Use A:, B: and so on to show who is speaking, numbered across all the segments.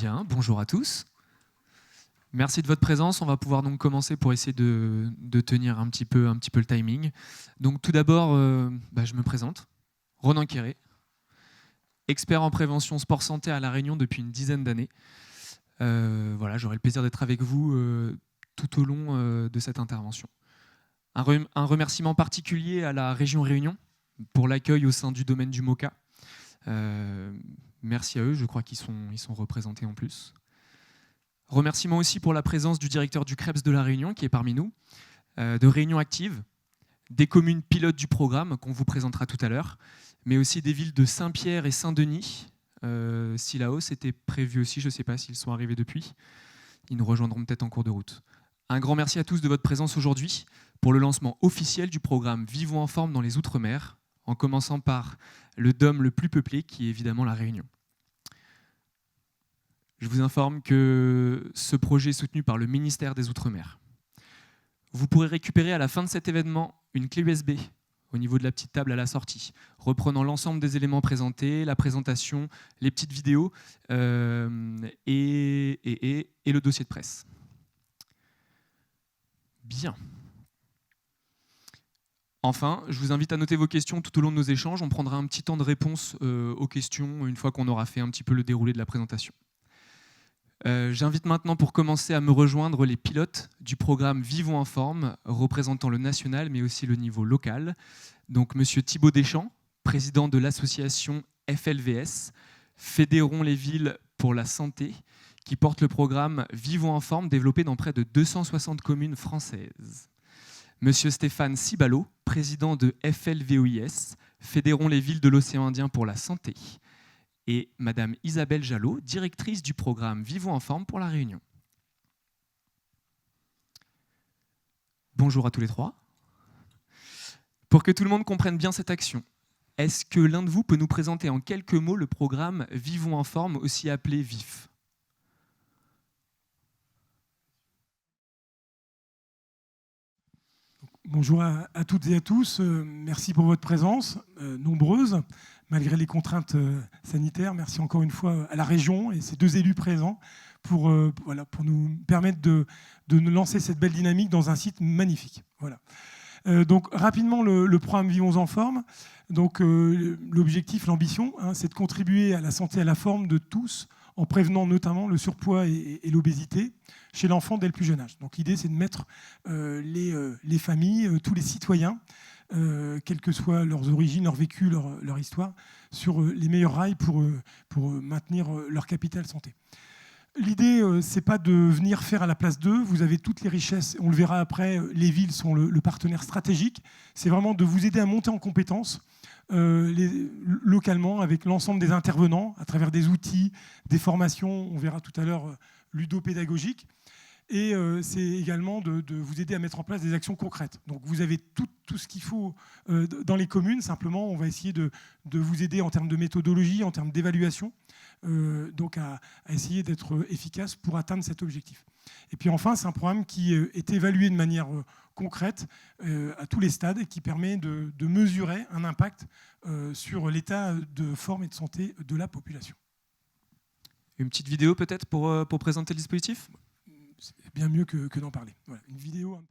A: Bien, bonjour à tous. Merci de votre présence. On va pouvoir donc commencer pour essayer de tenir un petit peu le timing. Donc tout d'abord, je me présente. Ronan Quéré, expert en prévention sport-santé à La Réunion depuis une dizaine d'années. J'aurai le plaisir d'être avec vous tout au long de cette intervention. Un remerciement particulier à la région Réunion pour l'accueil au sein du domaine du MOCA. Merci à eux, je crois qu'ils sont représentés en plus. Remerciement aussi pour la présence du directeur du CREPS de La Réunion qui est parmi nous, de Réunion Active, des communes pilotes du programme qu'on vous présentera tout à l'heure, mais aussi des villes de Saint-Pierre et Saint-Denis. Sillaos était prévu aussi, je ne sais pas s'ils sont arrivés depuis. Ils nous rejoindront peut-être en cours de route. Un grand merci à tous de votre présence aujourd'hui pour le lancement officiel du programme Vivons en forme dans les Outre-mer, en commençant par le DOM le plus peuplé, qui est évidemment La Réunion. Je vous informe que ce projet est soutenu par le ministère des Outre-mer. Vous pourrez récupérer à la fin de cet événement une clé USB au niveau de la petite table à la sortie, reprenant l'ensemble des éléments présentés, la présentation, les petites vidéos et le dossier de presse. Bien. Enfin, je vous invite à noter vos questions tout au long de nos échanges. On prendra un petit temps de réponse aux questions une fois qu'on aura fait un petit peu le déroulé de la présentation. J'invite maintenant pour commencer à me rejoindre les pilotes du programme Vivons en forme, représentant le national mais aussi le niveau local. Donc Monsieur Thibaut Deschamps, président de l'association FLVS, Fédérons les villes pour la santé, qui porte le programme Vivons en forme développé dans près de 260 communes françaises. Monsieur Stéphane Cibalo, président de FLVOIS, Fédérons les villes de l'océan Indien pour la santé. Et Madame Isabelle Jalot, directrice du programme Vivons en forme pour La Réunion. Bonjour à tous les trois. Pour que tout le monde comprenne bien cette action, est-ce que l'un de vous peut nous présenter en quelques mots le programme Vivons en forme, aussi appelé VIF ?
B: Bonjour à toutes et à tous. Merci pour votre présence, nombreuse. Malgré les contraintes sanitaires, merci encore une fois à la région et ces deux élus présents pour nous permettre de nous lancer cette belle dynamique dans un site magnifique. Voilà. Donc rapidement, le programme Vivons en forme. Donc, l'objectif, l'ambition, c'est de contribuer à la santé et à la forme de tous en prévenant notamment le surpoids et l'obésité chez l'enfant dès le plus jeune âge. Donc l'idée, c'est de mettre les familles, tous les citoyens, quelles que soient leurs origines, leur vécu, leur histoire, sur les meilleurs rails pour maintenir leur capital santé. L'idée, c'est pas de venir faire à la place d'eux. Vous avez toutes les richesses, on le verra après, les villes sont le partenaire stratégique. C'est vraiment de vous aider à monter en compétences localement avec l'ensemble des intervenants, à travers des outils, des formations, on verra tout à l'heure, ludopédagogiques. Et c'est également de vous aider à mettre en place des actions concrètes. Donc vous avez tout ce qu'il faut dans les communes. Simplement, on va essayer de vous aider en termes de méthodologie, en termes d'évaluation, donc à essayer d'être efficace pour atteindre cet objectif. Et puis enfin, c'est un programme qui est évalué de manière concrète à tous les stades et qui permet de mesurer un impact sur l'état de forme et de santé de la population.
A: Une petite vidéo peut-être pour présenter le dispositif ?
B: C'est bien mieux que d'en parler. Voilà, une vidéo.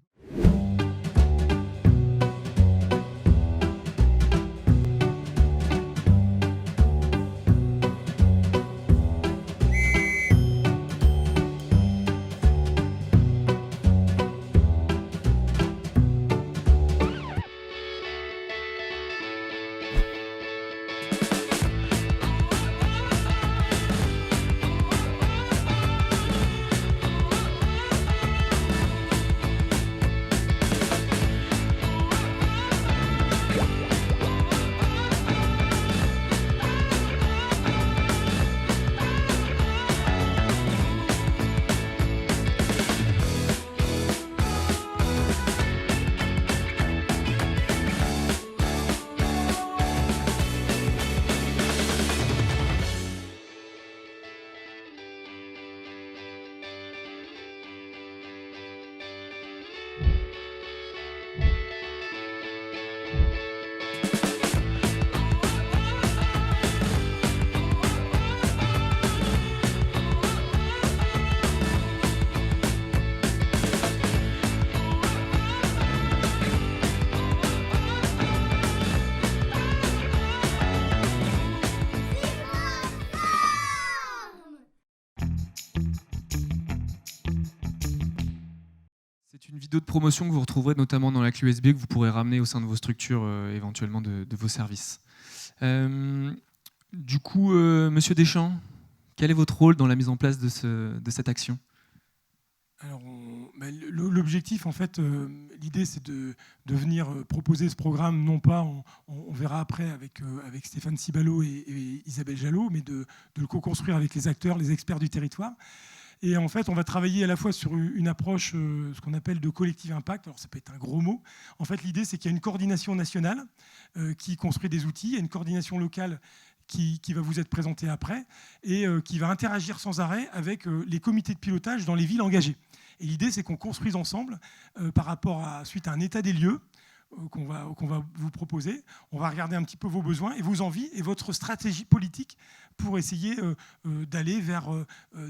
A: C'est une vidéo de promotion que vous retrouverez notamment dans la clé USB que vous pourrez ramener au sein de vos structures, éventuellement de vos services. Du coup, Monsieur Deschamps, quel est votre rôle dans la mise en place de cette action ?
B: Alors, l'objectif, en fait, l'idée, c'est de venir proposer ce programme, non pas, on verra après avec Stéphane Cibalo et Isabelle Jalot, mais de le co-construire avec les acteurs, les experts du territoire. Et en fait, on va travailler à la fois sur une approche, ce qu'on appelle de collective impact. Alors, ça peut être un gros mot. En fait, l'idée, c'est qu'il y a une coordination nationale qui construit des outils, il y a une coordination locale qui va vous être présentée après et qui va interagir sans arrêt avec les comités de pilotage dans les villes engagées. Et l'idée, c'est qu'on construise ensemble par rapport suite à un état des lieux qu'on va vous proposer. On va regarder un petit peu vos besoins et vos envies et votre stratégie politique pour essayer d'aller vers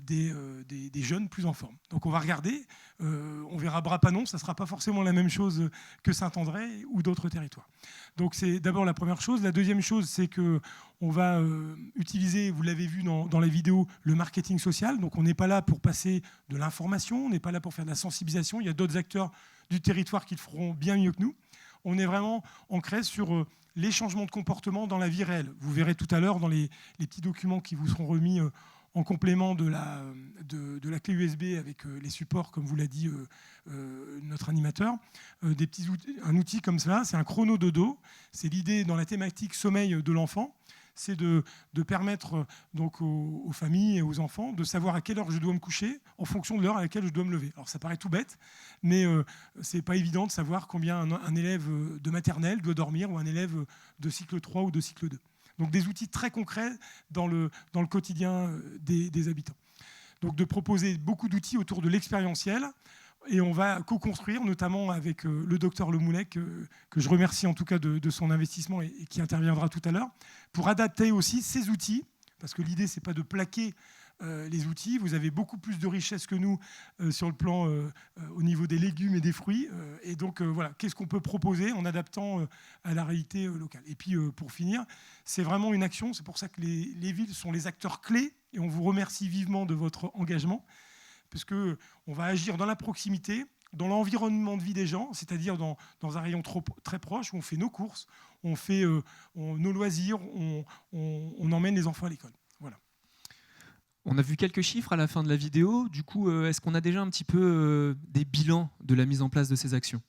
B: des jeunes plus en forme. Donc on va regarder, on verra Bras-Panon, ça ne sera pas forcément la même chose que Saint-André ou d'autres territoires. Donc c'est d'abord la première chose. La deuxième chose, c'est qu'on va utiliser, vous l'avez vu dans la vidéo, le marketing social. Donc on n'est pas là pour passer de l'information, on n'est pas là pour faire de la sensibilisation. Il y a d'autres acteurs du territoire qui le feront bien mieux que nous. On est vraiment ancré sur les changements de comportement dans la vie réelle. Vous verrez tout à l'heure dans les petits documents qui vous seront remis en complément de la clé USB avec les supports, comme vous l'a dit notre animateur, un outil comme cela, c'est un chrono dodo. C'est l'idée dans la thématique sommeil de l'enfant, c'est de permettre donc aux familles et aux enfants de savoir à quelle heure je dois me coucher en fonction de l'heure à laquelle je dois me lever. Alors ça paraît tout bête, mais c'est pas évident de savoir combien un élève de maternelle doit dormir ou un élève de cycle 3 ou de cycle 2. Donc des outils très concrets dans le quotidien des habitants. Donc de proposer beaucoup d'outils autour de l'expérientiel. Et on va co-construire, notamment avec le docteur Lemoulec, que je remercie en tout cas de son investissement et qui interviendra tout à l'heure, pour adapter aussi ces outils, parce que l'idée, ce n'est pas de plaquer les outils. Vous avez beaucoup plus de richesse que nous sur le plan au niveau des légumes et des fruits. Et donc, voilà, qu'est-ce qu'on peut proposer en adaptant à la réalité locale. Et puis, pour finir, c'est vraiment une action. C'est pour ça que les villes sont les acteurs clés. Et on vous remercie vivement de votre engagement, parce qu'on va agir dans la proximité, dans l'environnement de vie des gens, c'est-à-dire dans un rayon très proche, où on fait nos courses, on fait nos loisirs, on emmène les enfants à l'école. Voilà.
A: On a vu quelques chiffres à la fin de la vidéo. Du coup, est-ce qu'on a déjà un petit peu des bilans de la mise en place de ces actions ?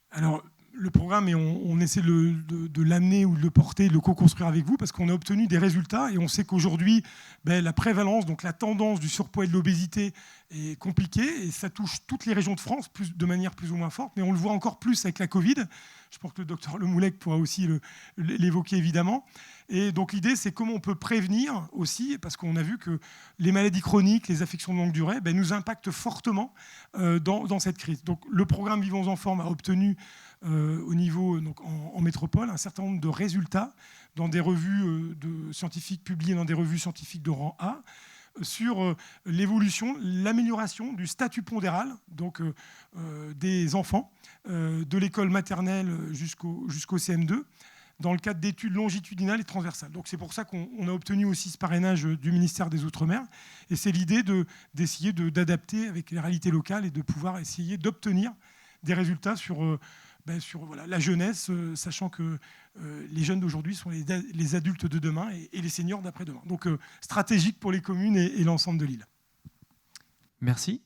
B: Alors, le programme, et on essaie de l'amener ou de le porter, de le co-construire avec vous, parce qu'on a obtenu des résultats et on sait qu'aujourd'hui, la prévalence, donc la tendance du surpoids et de l'obésité est compliquée et ça touche toutes les régions de France de manière plus ou moins forte, mais on le voit encore plus avec la Covid. Je pense que le docteur Lemoulec pourra aussi l'évoquer évidemment. Et donc l'idée, c'est comment on peut prévenir aussi, parce qu'on a vu que les maladies chroniques, les affections de longue durée, nous impactent fortement dans cette crise. Donc le programme Vivons en forme a obtenu au niveau donc en métropole un certain nombre de résultats dans des revues scientifiques publiées dans des revues scientifiques de rang A sur l'évolution, l'amélioration du statut pondéral donc, des enfants de l'école maternelle jusqu'au CM2 dans le cadre d'études longitudinales et transversales. Donc c'est pour ça qu'on a obtenu aussi ce parrainage du ministère des Outre-mer. Et c'est l'idée d'essayer d'adapter avec les réalités locales et de pouvoir essayer d'obtenir des résultats sur voilà, la jeunesse, sachant que les jeunes d'aujourd'hui sont les adultes de demain et les seniors d'après-demain. Donc stratégique pour les communes et l'ensemble de l'île.
A: Merci.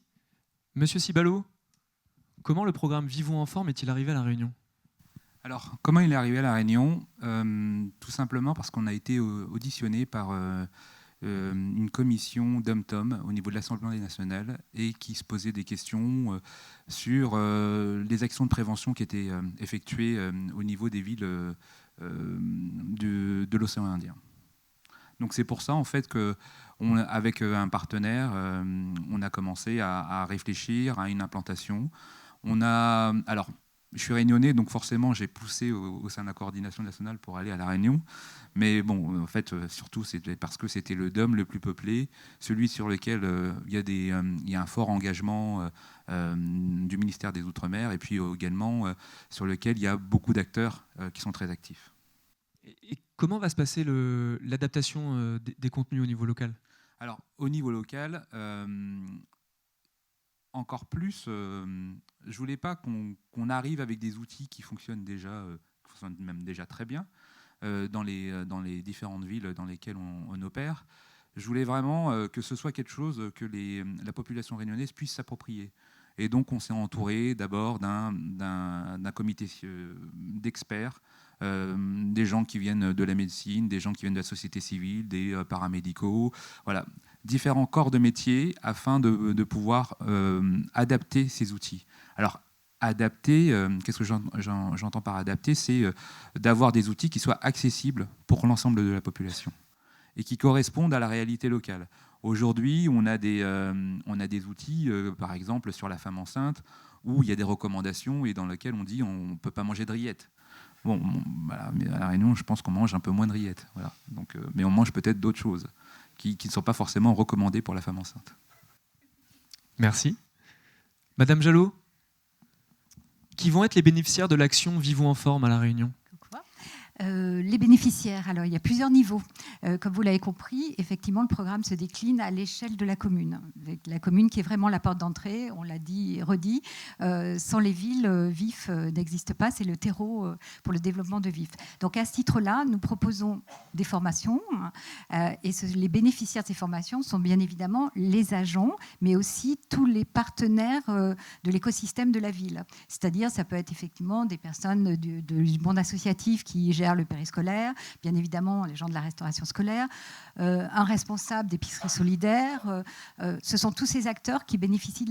A: Monsieur Cibalo, comment le programme Vivons en forme est-il arrivé à La Réunion ?
C: Alors, comment il est arrivé à La Réunion ? Tout simplement parce qu'on a été auditionné par une commission d'Om-Tom au niveau de l'Assemblée nationale et qui se posait des questions sur les actions de prévention qui étaient effectuées au niveau des villes de l'océan Indien. Donc c'est pour ça en fait qu'avec un partenaire, on a commencé à réfléchir à une implantation. Alors, je suis réunionnais, donc forcément, j'ai poussé au sein de la coordination nationale pour aller à La Réunion. Mais bon, en fait, surtout, c'était parce que c'était le DOM le plus peuplé, celui sur lequel il y a un fort engagement du ministère des Outre-mer, et puis également sur lequel il y a beaucoup d'acteurs qui sont très actifs.
A: Et comment va se passer l'adaptation des contenus au niveau local ?
C: Alors, au niveau local, encore plus, je voulais pas qu'on arrive avec des outils qui fonctionnent même déjà très bien dans les différentes villes dans lesquelles on opère. Je voulais vraiment que ce soit quelque chose que la population réunionnaise puisse s'approprier. Et donc, on s'est entouré d'abord d'un comité d'experts, des gens qui viennent de la médecine, des gens qui viennent de la société civile, des paramédicaux, voilà, différents corps de métier afin de pouvoir adapter ces outils. Alors, adapter, qu'est-ce que j'entends par adapter? C'est d'avoir des outils qui soient accessibles pour l'ensemble de la population et qui correspondent à la réalité locale. Aujourd'hui, on a des outils, par exemple sur la femme enceinte, où il y a des recommandations et dans lesquelles on dit on ne peut pas manger de rillettes. Bon, voilà, mais à La Réunion, je pense qu'on mange un peu moins de rillettes. Voilà. Donc, mais on mange peut-être d'autres choses qui ne sont pas forcément recommandées pour la femme enceinte.
A: Merci. Madame Jalot, qui vont être les bénéficiaires de l'action Vivons en forme à La Réunion?
D: Les bénéficiaires, alors il y a plusieurs niveaux. Comme vous l'avez compris, effectivement, le programme se décline à l'échelle de la commune. La commune qui est vraiment la porte d'entrée, on l'a dit et redit. Sans les villes, VIF n'existe pas, c'est le terreau pour le développement de VIF. Donc à ce titre-là, nous proposons des formations et les bénéficiaires de ces formations sont bien évidemment les agents, mais aussi tous les partenaires de l'écosystème de la ville. C'est-à-dire, ça peut être effectivement des personnes du monde associatif qui gèrent le périscolaire, bien évidemment les gens de la restauration scolaire, un responsable d'épicerie solidaire. Ce sont tous ces acteurs qui bénéficient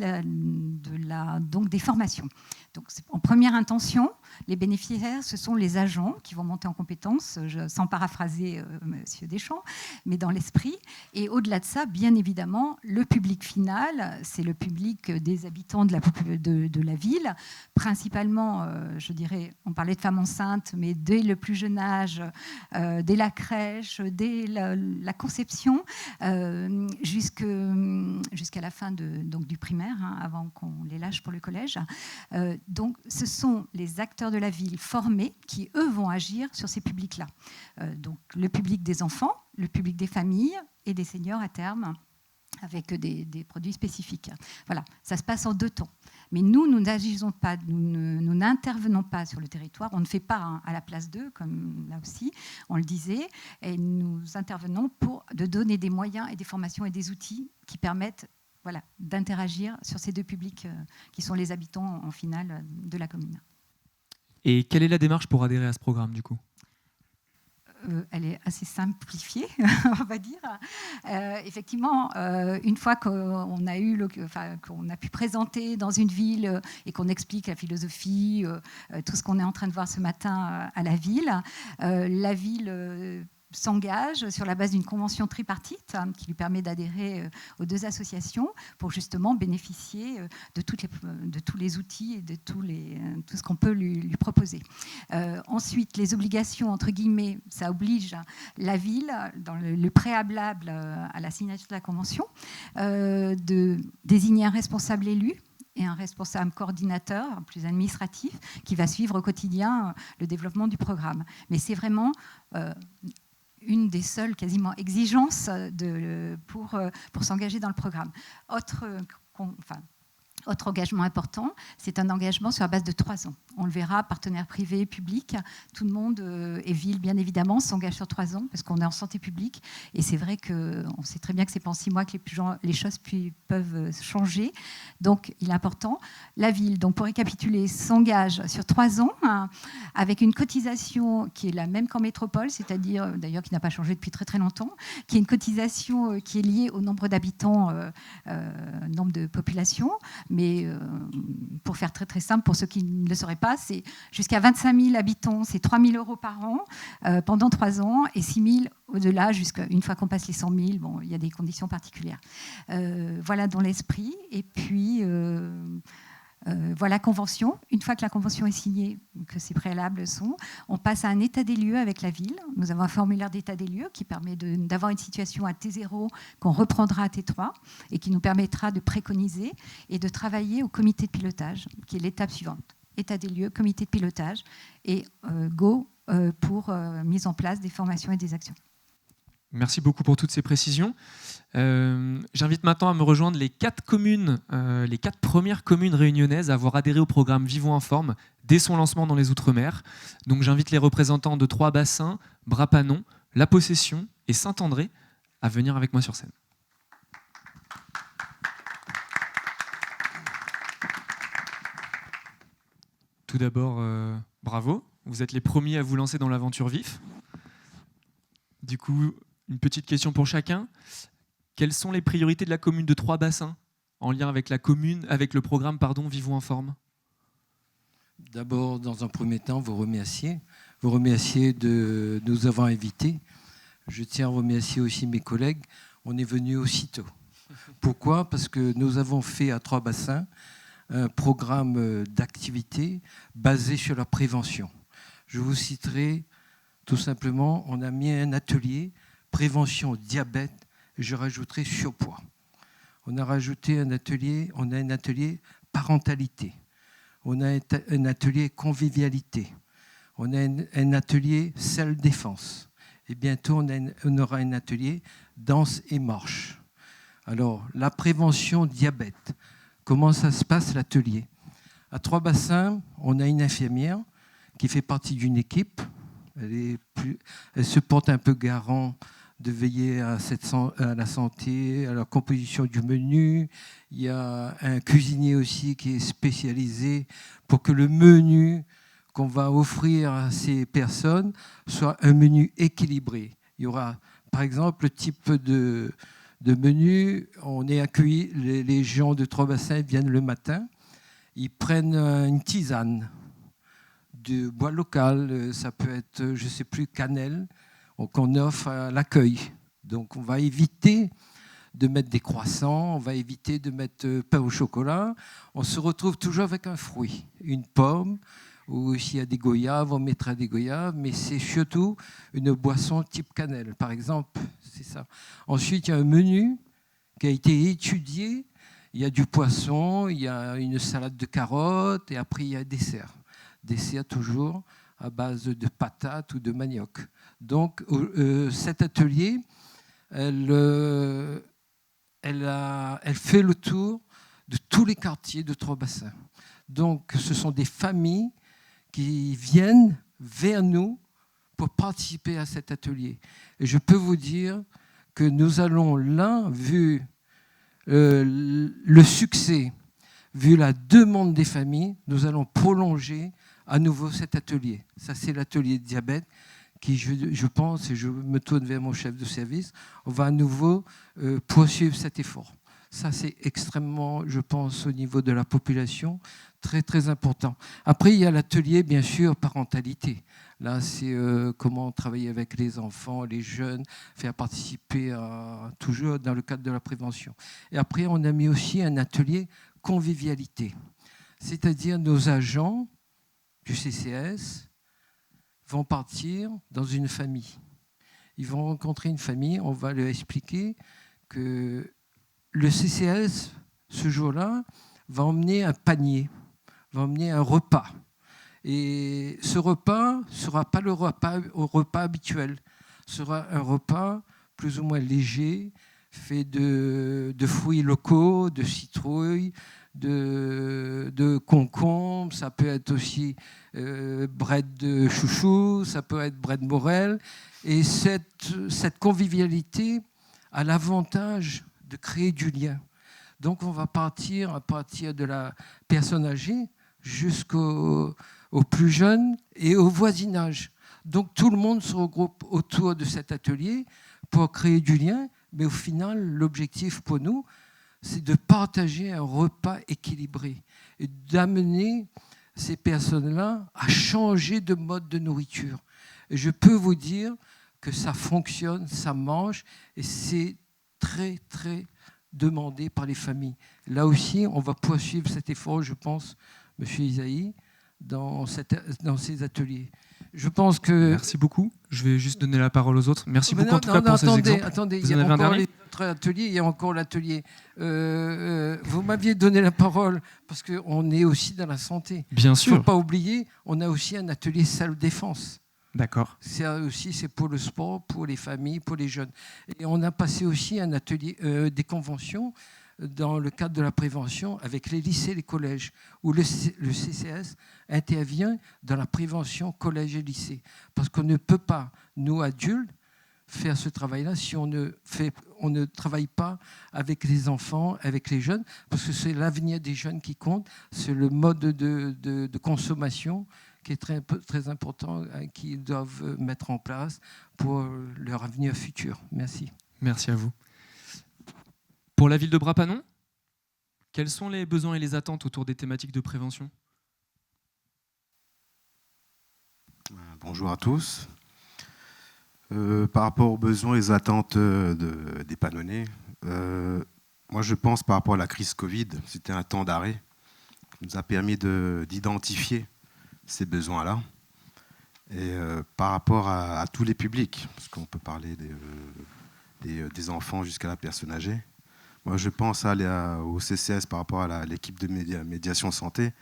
D: donc des formations. Donc, en première intention, les bénéficiaires, ce sont les agents qui vont monter en compétences, sans paraphraser Monsieur Deschamps, mais dans l'esprit. Et au-delà de ça, bien évidemment, le public final, c'est le public des habitants de la ville, principalement, je dirais, on parlait de femmes enceintes, mais dès le plus jeune âge, dès la crèche, dès la conception, jusqu'à la fin du primaire, avant qu'on les lâche pour le collège. Donc, ce sont les acteurs de la ville formés qui, eux, vont agir sur ces publics-là. Donc, le public des enfants, le public des familles et des seniors à terme, avec des produits spécifiques. Voilà, ça se passe en 2 temps. Mais nous n'agissons pas, nous n'intervenons pas sur le territoire, on ne fait pas à la place d'eux, comme là aussi, on le disait, et nous intervenons pour donner des moyens et des formations et des outils qui permettent d'interagir sur ces 2 publics qui sont les habitants en finale de la commune.
A: Et quelle est la démarche pour adhérer à ce programme du coup ?
D: Elle est assez simplifiée, on va dire. Effectivement, une fois qu'on a pu présenter dans une ville et qu'on explique la philosophie, tout ce qu'on est en train de voir ce matin à la ville s'engage sur la base d'une convention tripartite qui lui permet d'adhérer aux 2 associations pour justement bénéficier de tous les outils et de tout ce qu'on peut lui proposer. Ensuite, les obligations, entre guillemets, ça oblige la ville, dans le préalable à la signature de la convention, de désigner un responsable élu et un responsable coordinateur, plus administratif, qui va suivre au quotidien le développement du programme. Mais c'est vraiment une des seules quasiment exigences pour s'engager dans le programme. Autre engagement important, c'est un engagement sur la base de 3 ans. On le verra, partenaires privés, publics, tout le monde, et ville bien évidemment, s'engage sur 3 ans parce qu'on est en santé publique. Et c'est vrai qu'on sait très bien que ce n'est pas en 6 mois que les choses peuvent changer. Donc, il est important. La ville, donc, pour récapituler, s'engage sur 3 ans avec une cotisation qui est la même qu'en métropole, c'est-à-dire, d'ailleurs, qui n'a pas changé depuis très très longtemps, qui est une cotisation qui est liée au nombre d'habitants, nombre de population. Mais pour faire très très simple, pour ceux qui ne le sauraient pas, c'est jusqu'à 25 000 habitants, c'est 3 000 € par an pendant 3 ans, et 6 000 au-delà, une fois qu'on passe les 100 000, bon, il y a des conditions particulières. Voilà dans l'esprit. Et puis, voilà, convention. Une fois que la convention est signée, que ces préalables sont, on passe à un état des lieux avec la ville. Nous avons un formulaire d'état des lieux qui permet d'avoir une situation à T0 qu'on reprendra à T3 et qui nous permettra de préconiser et de travailler au comité de pilotage, qui est l'étape suivante. État des lieux, comité de pilotage et go pour mise en place des formations et des actions.
A: Merci beaucoup pour toutes ces précisions. J'invite maintenant à me rejoindre les 4 communes, les 4 premières communes réunionnaises à avoir adhéré au programme Vivons Informe dès son lancement dans les Outre-mer. Donc j'invite les représentants de Trois-Bassins, Bras-Panon, La Possession et Saint-André à venir avec moi sur scène. Tout d'abord, bravo, vous êtes les premiers à vous lancer dans l'aventure VIF. Du coup, une petite question pour chacun. Quelles sont les priorités de la commune de Trois-Bassins en lien avec le programme Vivons Informe?
E: D'abord, dans un premier temps, vous remercier de nous avoir invités. Je tiens à remercier aussi mes collègues. On est venus aussitôt. Pourquoi? Parce que nous avons fait à Trois-Bassins un programme d'activité basé sur la prévention. Je vous citerai tout simplement, on a mis un atelier prévention diabète, et je rajouterai surpoids. On a un atelier parentalité. On a un atelier convivialité. On a un atelier self-défense. Et bientôt, on aura un atelier danse et marche. Alors, la prévention diabète. Comment ça se passe, l'atelier? À Trois-Bassins, on a une infirmière qui fait partie d'une équipe. Elle se porte un peu garant de veiller à la santé, à la composition du menu. Il y a un cuisinier aussi qui est spécialisé pour que le menu qu'on va offrir à ces personnes soit un menu équilibré. Il y aura, par exemple, le type de menu. On est accueillis, les gens de Trois-Bassins viennent le matin, ils prennent une tisane de bois local, ça peut être, je ne sais plus, cannelle, qu'on offre à l'accueil. Donc on va éviter de mettre des croissants, on va éviter de mettre pain au chocolat. On se retrouve toujours avec un fruit, une pomme, ou s'il y a des goyaves, on mettra des goyaves, mais c'est surtout une boisson type cannelle, par exemple. C'est ça. Ensuite, il y a un menu qui a été étudié. Il y a du poisson, il y a une salade de carottes, et après il y a un dessert. Dessert toujours à base de patates ou de manioc. Donc cet atelier, elle fait le tour de tous les quartiers de Trois-Bassins. Donc ce sont des familles qui viennent vers nous pour participer à cet atelier. Et je peux vous dire que nous allons là, vu le succès, vu la demande des familles, nous allons prolonger à nouveau cet atelier. Ça, c'est l'atelier de diabète qui, je pense, et je me tourne vers mon chef de service, on va à nouveau poursuivre cet effort. Ça, c'est extrêmement, je pense, au niveau de la population, très, très important. Après, il y a l'atelier, bien sûr, parentalité. Là, c'est comment travailler avec les enfants, les jeunes, faire participer toujours dans le cadre de la prévention. Et après, on a mis aussi un atelier convivialité. C'est-à-dire nos agents du CCAS vont partir dans une famille. Ils vont rencontrer une famille, on va leur expliquer que le CCAS, ce jour-là, va emmener un panier, va emmener un repas. Et ce repas ne sera pas le repas habituel. Ce sera un repas plus ou moins léger, fait de fruits locaux, de citrouilles, de concombres, ça peut être aussi bret de chouchou, ça peut être bret de morel. Et cette convivialité a l'avantage de créer du lien. Donc on va partir à partir de la personne âgée jusqu'aux plus jeunes et au voisinage. Donc tout le monde se regroupe autour de cet atelier pour créer du lien, mais au final, l'objectif pour nous, c'est de partager un repas équilibré et d'amener ces personnes-là à changer de mode de nourriture. Et je peux vous dire que ça fonctionne, ça mange, et c'est très, très demandé par les familles. Là aussi, on va poursuivre cet effort, je pense, M. Isaïe, dans ces ateliers. Je pense que...
A: Merci beaucoup. Je vais juste donner la parole aux autres. Merci beaucoup en tout cas pour ces exemples.
E: Attendez,
A: vous
E: il y
A: en
E: a
A: avez un
E: encore
A: dernier?
E: les autres ateliers, il y a encore l'atelier. Vous m'aviez donné la parole parce qu'on est aussi dans la santé.
A: Bien
E: Il ne
A: sûr.
E: faut pas oublier, on a aussi un atelier self-défense.
A: D'accord.
E: Ça aussi, c'est pour le sport, pour les familles, pour les jeunes. Et on a passé aussi un atelier, des conventions dans le cadre de la prévention avec les lycées et les collèges, où le CCS intervient dans la prévention collège et lycée. Parce qu'on ne peut pas, nous adultes, faire ce travail-là si on ne travaille pas avec les enfants, avec les jeunes, parce que c'est l'avenir des jeunes qui compte, c'est le mode de consommation qui est très important, qu'ils doivent mettre en place pour leur avenir futur. Merci.
A: Merci à vous. Pour la ville de Bras-Panon, quels sont les besoins et les attentes autour des thématiques de prévention ?
F: Bonjour à tous. Par rapport aux besoins et aux attentes des Panonnais, moi je pense par rapport à la crise Covid, c'était un temps d'arrêt qui nous a permis d'identifier ces besoins-là. Et par rapport à tous les publics, parce qu'on peut parler des enfants jusqu'à la personne âgée, moi je pense au CCS par rapport à l'équipe de médiation santé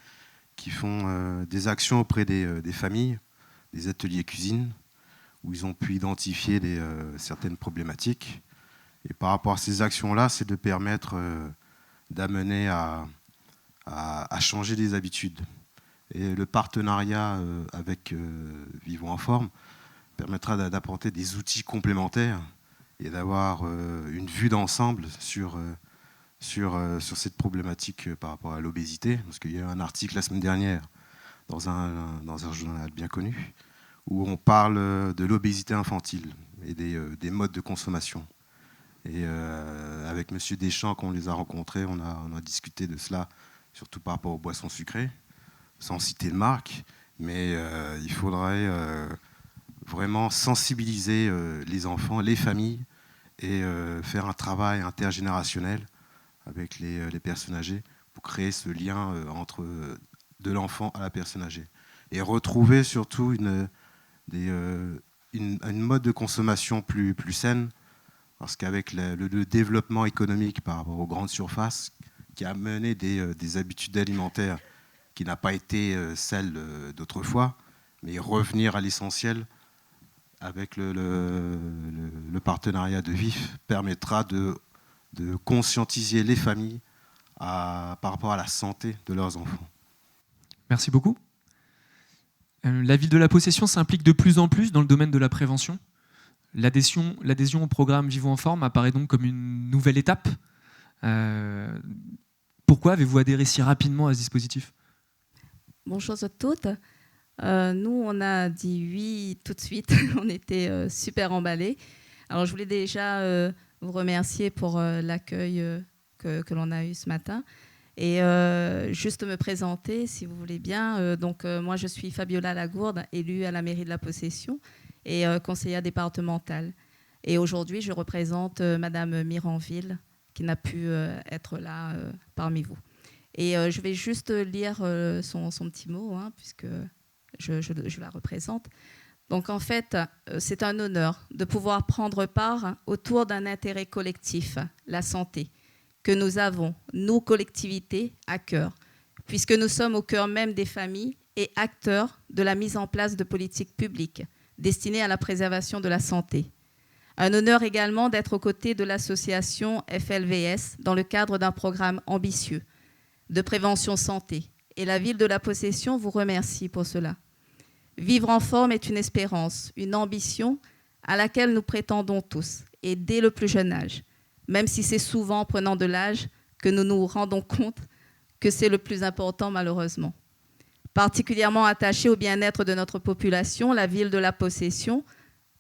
F: qui font des actions auprès des familles, des ateliers cuisine, où ils ont pu identifier certaines problématiques. Et par rapport à ces actions-là, c'est de permettre d'amener à changer les habitudes. Et le partenariat avec Vivons en Forme permettra d'apporter des outils complémentaires et d'avoir une vue d'ensemble sur cette problématique par rapport à l'obésité. Parce qu'il y a eu un article la semaine dernière dans un journal bien connu où on parle de l'obésité infantile et des modes de consommation. Et avec M. Deschamps, quand on les a rencontrés, on a discuté de cela, surtout par rapport aux boissons sucrées, sans citer de marque, mais il faudrait vraiment sensibiliser les enfants, les familles, et faire un travail intergénérationnel avec les personnes âgées pour créer ce lien de l'enfant à la personne âgée. Et retrouver surtout une mode de consommation plus saine, parce qu'avec le développement économique par rapport aux grandes surfaces, qui a mené des habitudes alimentaires qui n'a pas été celle d'autrefois, mais revenir à l'essentiel avec le partenariat de VIF permettra de conscientiser les familles par rapport à la santé de leurs enfants.
A: Merci beaucoup. La ville de la Possession s'implique de plus en plus dans le domaine de la prévention. L'adhésion au programme Vivons en Forme apparaît donc comme une nouvelle étape. Pourquoi avez-vous adhéré si rapidement à ce dispositif ?
G: Bonjour à toutes. Nous, on a dit oui tout de suite. On était super emballés. Alors, je voulais déjà vous remercier pour l'accueil que l'on a eu ce matin. Et juste me présenter, si vous voulez bien. Moi, je suis Fabiola Lagourde, élue à la mairie de la Possession et conseillère départementale. Et aujourd'hui, je représente Madame Miranville, qui n'a pu être là parmi vous. Et je vais juste lire son petit mot, puisque je la représente. Donc en fait, c'est un honneur de pouvoir prendre part autour d'un intérêt collectif, la santé, que nous avons, nous, collectivités, à cœur, puisque nous sommes au cœur même des familles et acteurs de la mise en place de politiques publiques destinées à la préservation de la santé. Un honneur également d'être aux côtés de l'association FLVS dans le cadre d'un programme ambitieux de prévention santé. Et la ville de la Possession vous remercie pour cela. Vivre en forme est une espérance, une ambition à laquelle nous prétendons tous, et dès le plus jeune âge, même si c'est souvent en prenant de l'âge que nous nous rendons compte que c'est le plus important malheureusement. Particulièrement attachée au bien-être de notre population, la ville de la Possession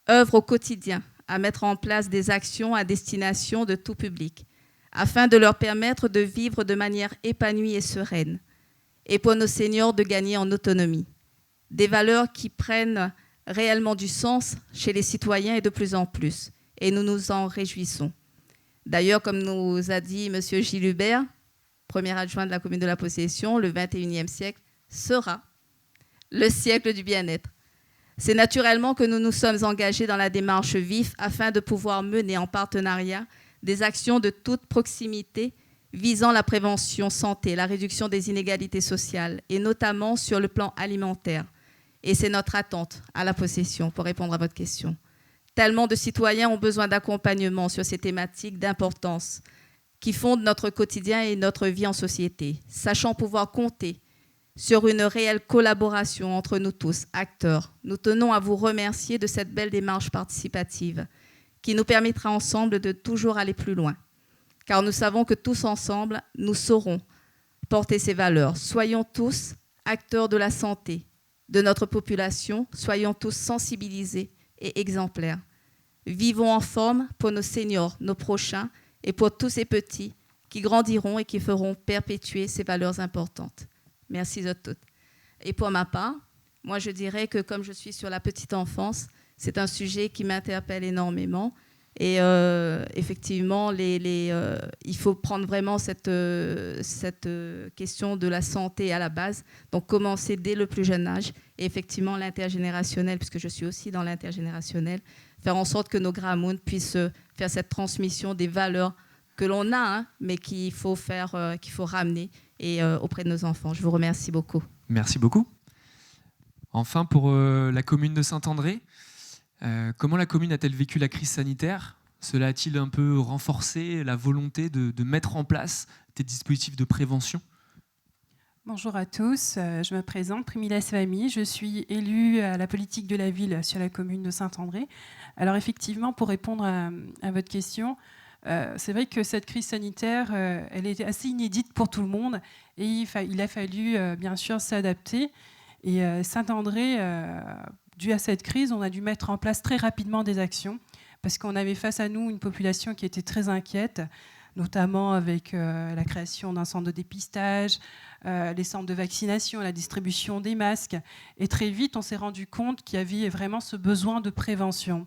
G: œuvre au quotidien à mettre en place des actions à destination de tout public, afin de leur permettre de vivre de manière épanouie et sereine, et pour nos seniors de gagner en autonomie. Des valeurs qui prennent réellement du sens chez les citoyens et de plus en plus, et nous nous en réjouissons. D'ailleurs, comme nous a dit M. Gilles Hubert, premier adjoint de la commune de la Possession, le 21e siècle sera le siècle du bien-être. C'est naturellement que nous nous sommes engagés dans la démarche VIF afin de pouvoir mener en partenariat des actions de toute proximité visant la prévention santé, la réduction des inégalités sociales, et notamment sur le plan alimentaire, Et c'est notre attente à la possession, pour répondre à votre question. Tellement de citoyens ont besoin d'accompagnement sur ces thématiques d'importance qui fondent notre quotidien et notre vie en société, sachant pouvoir compter sur une réelle collaboration entre nous tous, acteurs. Nous tenons à vous remercier de cette belle démarche participative qui nous permettra ensemble de toujours aller plus loin. Car nous savons que tous ensemble, nous saurons porter ces valeurs. Soyons tous acteurs de la santé de notre population, soyons tous sensibilisés et exemplaires. Vivons en forme pour nos seniors, nos prochains, et pour tous ces petits qui grandiront et qui feront perpétuer ces valeurs importantes. Merci à toutes. Et pour ma part, moi je dirais que comme je suis sur la petite enfance, c'est un sujet qui m'interpelle énormément. Et effectivement, il faut prendre vraiment cette question de la santé à la base. Donc commencer dès le plus jeune âge. Et effectivement, l'intergénérationnel, puisque je suis aussi dans l'intergénérationnel, faire en sorte que nos Gramoun puissent faire cette transmission des valeurs que l'on a, mais qu'il faut ramener auprès de nos enfants. Je vous remercie beaucoup.
A: Merci beaucoup. Enfin, pour la commune de Saint-André, comment la commune a-t-elle vécu la crise sanitaire ? Cela a-t-il un peu renforcé la volonté de mettre en place des dispositifs de prévention ?
H: Bonjour à tous, je me présente, Primila Svami, je suis élue à la politique de la ville sur la commune de Saint-André. Alors effectivement, pour répondre à votre question, c'est vrai que cette crise sanitaire, elle est assez inédite pour tout le monde et il a fallu bien sûr s'adapter. Et Saint-André, dû à cette crise, on a dû mettre en place très rapidement des actions parce qu'on avait face à nous une population qui était très inquiète, notamment avec la création d'un centre de dépistage, les centres de vaccination, la distribution des masques. Et très vite, on s'est rendu compte qu'il y avait vraiment ce besoin de prévention.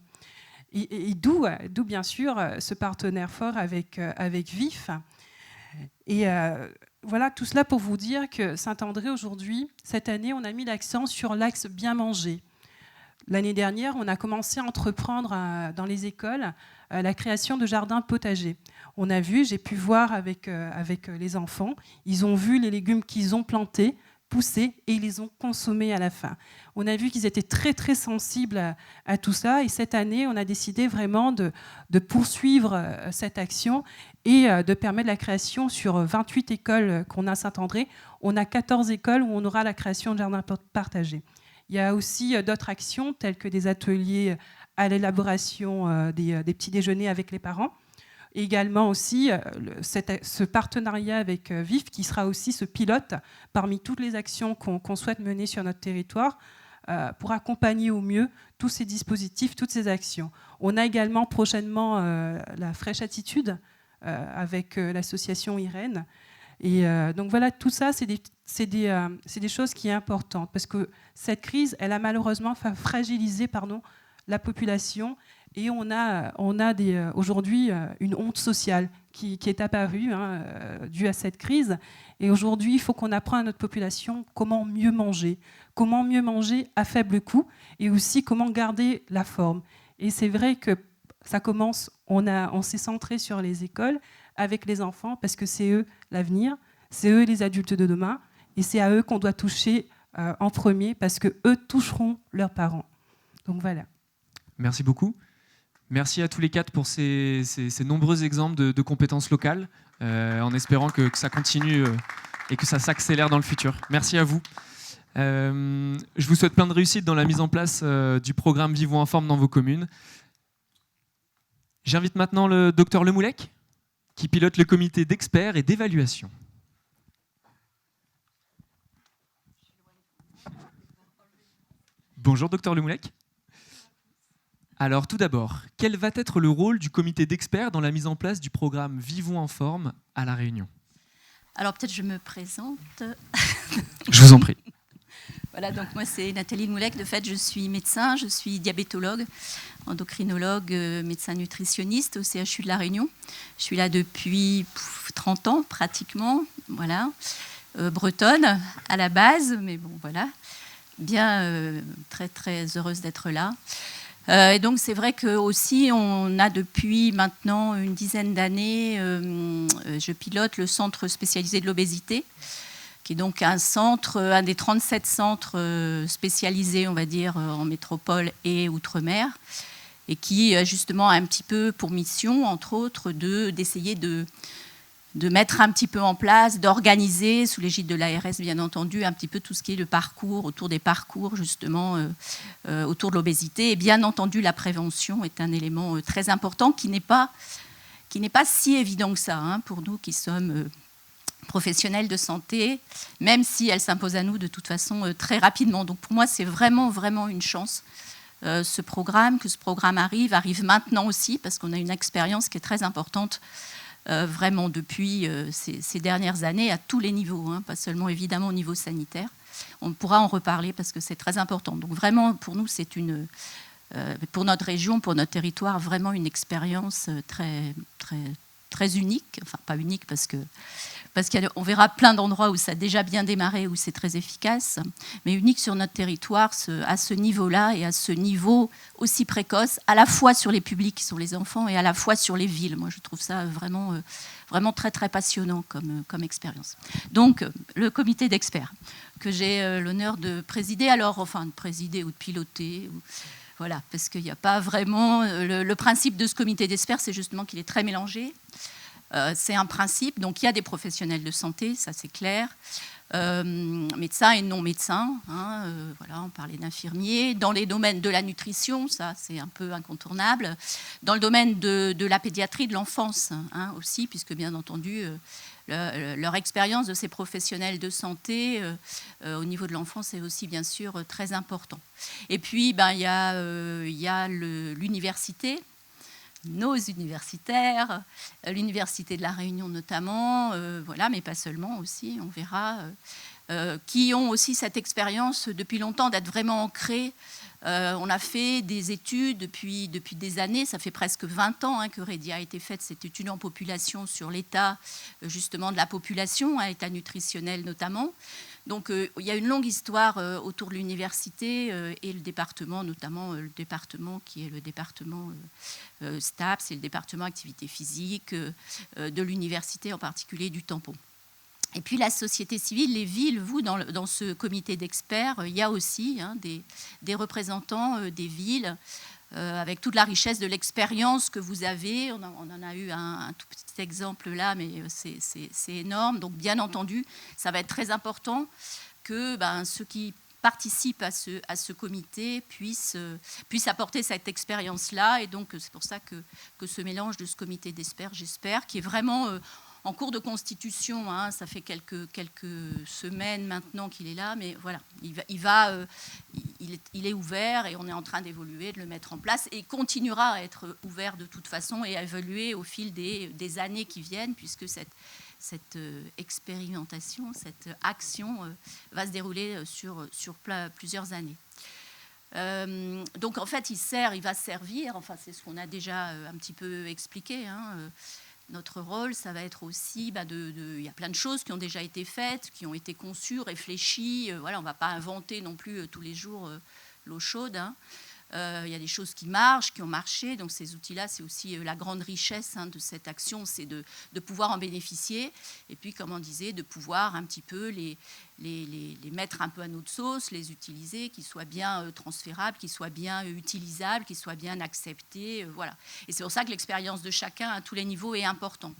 H: Et d'où bien sûr, ce partenaire fort avec VIF. Et voilà, tout cela pour vous dire que Saint-André, aujourd'hui, cette année, on a mis l'accent sur l'axe bien manger. L'année dernière, on a commencé à entreprendre dans les écoles la création de jardins potagers. On a vu, j'ai pu voir avec les enfants, ils ont vu les légumes qu'ils ont plantés, pousser et ils les ont consommés à la fin. On a vu qu'ils étaient très très sensibles à tout ça et cette année, on a décidé vraiment de poursuivre cette action et de permettre la création sur 28 écoles qu'on a à Saint-André. On a 14 écoles où on aura la création de jardins partagés. Il y a aussi d'autres actions telles que des ateliers à l'élaboration des petits déjeuners avec les parents. Et également aussi ce partenariat avec VIF qui sera aussi ce pilote parmi toutes les actions qu'on souhaite mener sur notre territoire pour accompagner au mieux tous ces dispositifs, toutes ces actions. On a également prochainement la Fraîche Attitude avec l'association Irène. Et donc voilà, tout ça, c'est des choses qui sont importantes parce que cette crise, elle a malheureusement fragilisé la population. Et on a aujourd'hui une honte sociale qui est apparue due à cette crise. Et aujourd'hui, il faut qu'on apprenne à notre population comment mieux manger à faible coût et aussi comment garder la forme. Et c'est vrai que ça commence, on s'est centré sur les écoles avec les enfants parce que c'est eux l'avenir, c'est eux les adultes de demain et c'est à eux qu'on doit toucher en premier parce qu'eux toucheront leurs parents. Donc voilà.
A: Merci beaucoup. Merci à tous les quatre pour ces nombreux exemples de compétences locales, en espérant que ça continue et que ça s'accélère dans le futur. Merci à vous. Je vous souhaite plein de réussite dans la mise en place du programme Vivons en forme dans vos communes. J'invite maintenant le docteur Lemoulec, qui pilote le comité d'experts et d'évaluation. Bonjour docteur Lemoulec. Alors tout d'abord, quel va être le rôle du comité d'experts dans la mise en place du programme Vivons en forme à La Réunion ?
I: Alors peut-être je me présente.
A: Je vous en prie.
I: Voilà, donc moi c'est Nathalie Lemoulec. De fait, je suis médecin, je suis diabétologue, endocrinologue, médecin nutritionniste au CHU de La Réunion. Je suis là depuis 30 ans pratiquement, voilà. Bretonne à la base, mais bon voilà, bien très très heureuse d'être là. Et donc c'est vrai que aussi on a depuis maintenant une dizaine d'années, je pilote le centre spécialisé de l'obésité qui est donc un centre, un des 37 centres spécialisés, on va dire, en métropole et outre-mer, et qui justement a un petit peu pour mission, entre autres, d'essayer de mettre un petit peu en place, d'organiser, sous l'égide de l'ARS bien entendu, un petit peu tout ce qui est le parcours, autour des parcours justement, autour de l'obésité. Et bien entendu, la prévention est un élément très important qui n'est pas si évident que ça, hein, pour nous qui sommes professionnels de santé, même si elle s'impose à nous de toute façon très rapidement. Donc pour moi, c'est vraiment, vraiment une chance. Que ce programme arrive maintenant aussi, parce qu'on a une expérience qui est très importante vraiment depuis ces dernières années à tous les niveaux, hein, pas seulement évidemment au niveau sanitaire. On pourra en reparler parce que c'est très important. Donc vraiment, pour nous, c'est pour notre région, pour notre territoire, vraiment une expérience très, très, très unique. Enfin, pas unique parce qu'on verra plein d'endroits où ça a déjà bien démarré, où c'est très efficace, mais unique sur notre territoire à ce niveau-là et à ce niveau aussi précoce, à la fois sur les publics qui sont les enfants et à la fois sur les villes. Moi, je trouve ça vraiment, vraiment très, très passionnant comme expérience. Donc, le comité d'experts que j'ai l'honneur de présider, de présider ou de piloter, voilà, parce qu'il n'y a pas vraiment... Le principe de ce comité d'experts, c'est justement qu'il est très mélangé. C'est un principe, donc il y a des professionnels de santé, ça c'est clair, médecins et non médecins, hein, voilà, on parlait d'infirmiers, dans les domaines de la nutrition, ça c'est un peu incontournable, dans le domaine de la pédiatrie, de l'enfance, hein, aussi, puisque bien entendu, leur expérience de ces professionnels de santé au niveau de l'enfance est aussi bien sûr très important. Et puis il y a l'université, nos universitaires, l'Université de La Réunion notamment, voilà, mais pas seulement aussi, on verra, qui ont aussi cette expérience depuis longtemps d'être vraiment ancrés. On a fait des études depuis des années, ça fait presque 20 ans que REDIA a été faite, cette étude en population sur l'état justement de la population, état nutritionnel notamment. Donc il y a une longue histoire autour de l'université et le département, notamment le département qui est le département STAPS, c'est le département activité physique de l'université, en particulier du tampon. Et puis la société civile, les villes, vous, dans ce comité d'experts, il y a aussi des représentants des villes avec toute la richesse de l'expérience que vous avez. On en a eu un tout petit exemple là, mais c'est énorme. Donc bien entendu, ça va être très important que ceux qui participent à ce comité puissent apporter cette expérience-là. Et donc c'est pour ça que ce mélange de ce comité d'experts, j'espère, qui est vraiment... en cours de constitution, hein, ça fait quelques semaines maintenant qu'il est là, mais voilà, il est ouvert et on est en train d'évoluer, de le mettre en place et il continuera à être ouvert de toute façon et à évoluer au fil des années qui viennent, puisque cette expérimentation, cette action va se dérouler sur plusieurs années. Donc en fait, il va servir, enfin c'est ce qu'on a déjà un petit peu expliqué, hein, notre rôle, ça va être aussi, il y a plein de choses qui ont déjà été faites, qui ont été conçues, réfléchies. Voilà, on ne va pas inventer non plus tous les jours l'eau chaude. Hein. Il y a des choses qui marchent, qui ont marché. Donc ces outils-là, c'est aussi la grande richesse de cette action, c'est de pouvoir en bénéficier. Et puis, comme on disait, de pouvoir un petit peu les mettre un peu à notre sauce, les utiliser, qu'ils soient bien transférables, qu'ils soient bien utilisables, qu'ils soient bien acceptés. Voilà. Et c'est pour ça que l'expérience de chacun à tous les niveaux est importante.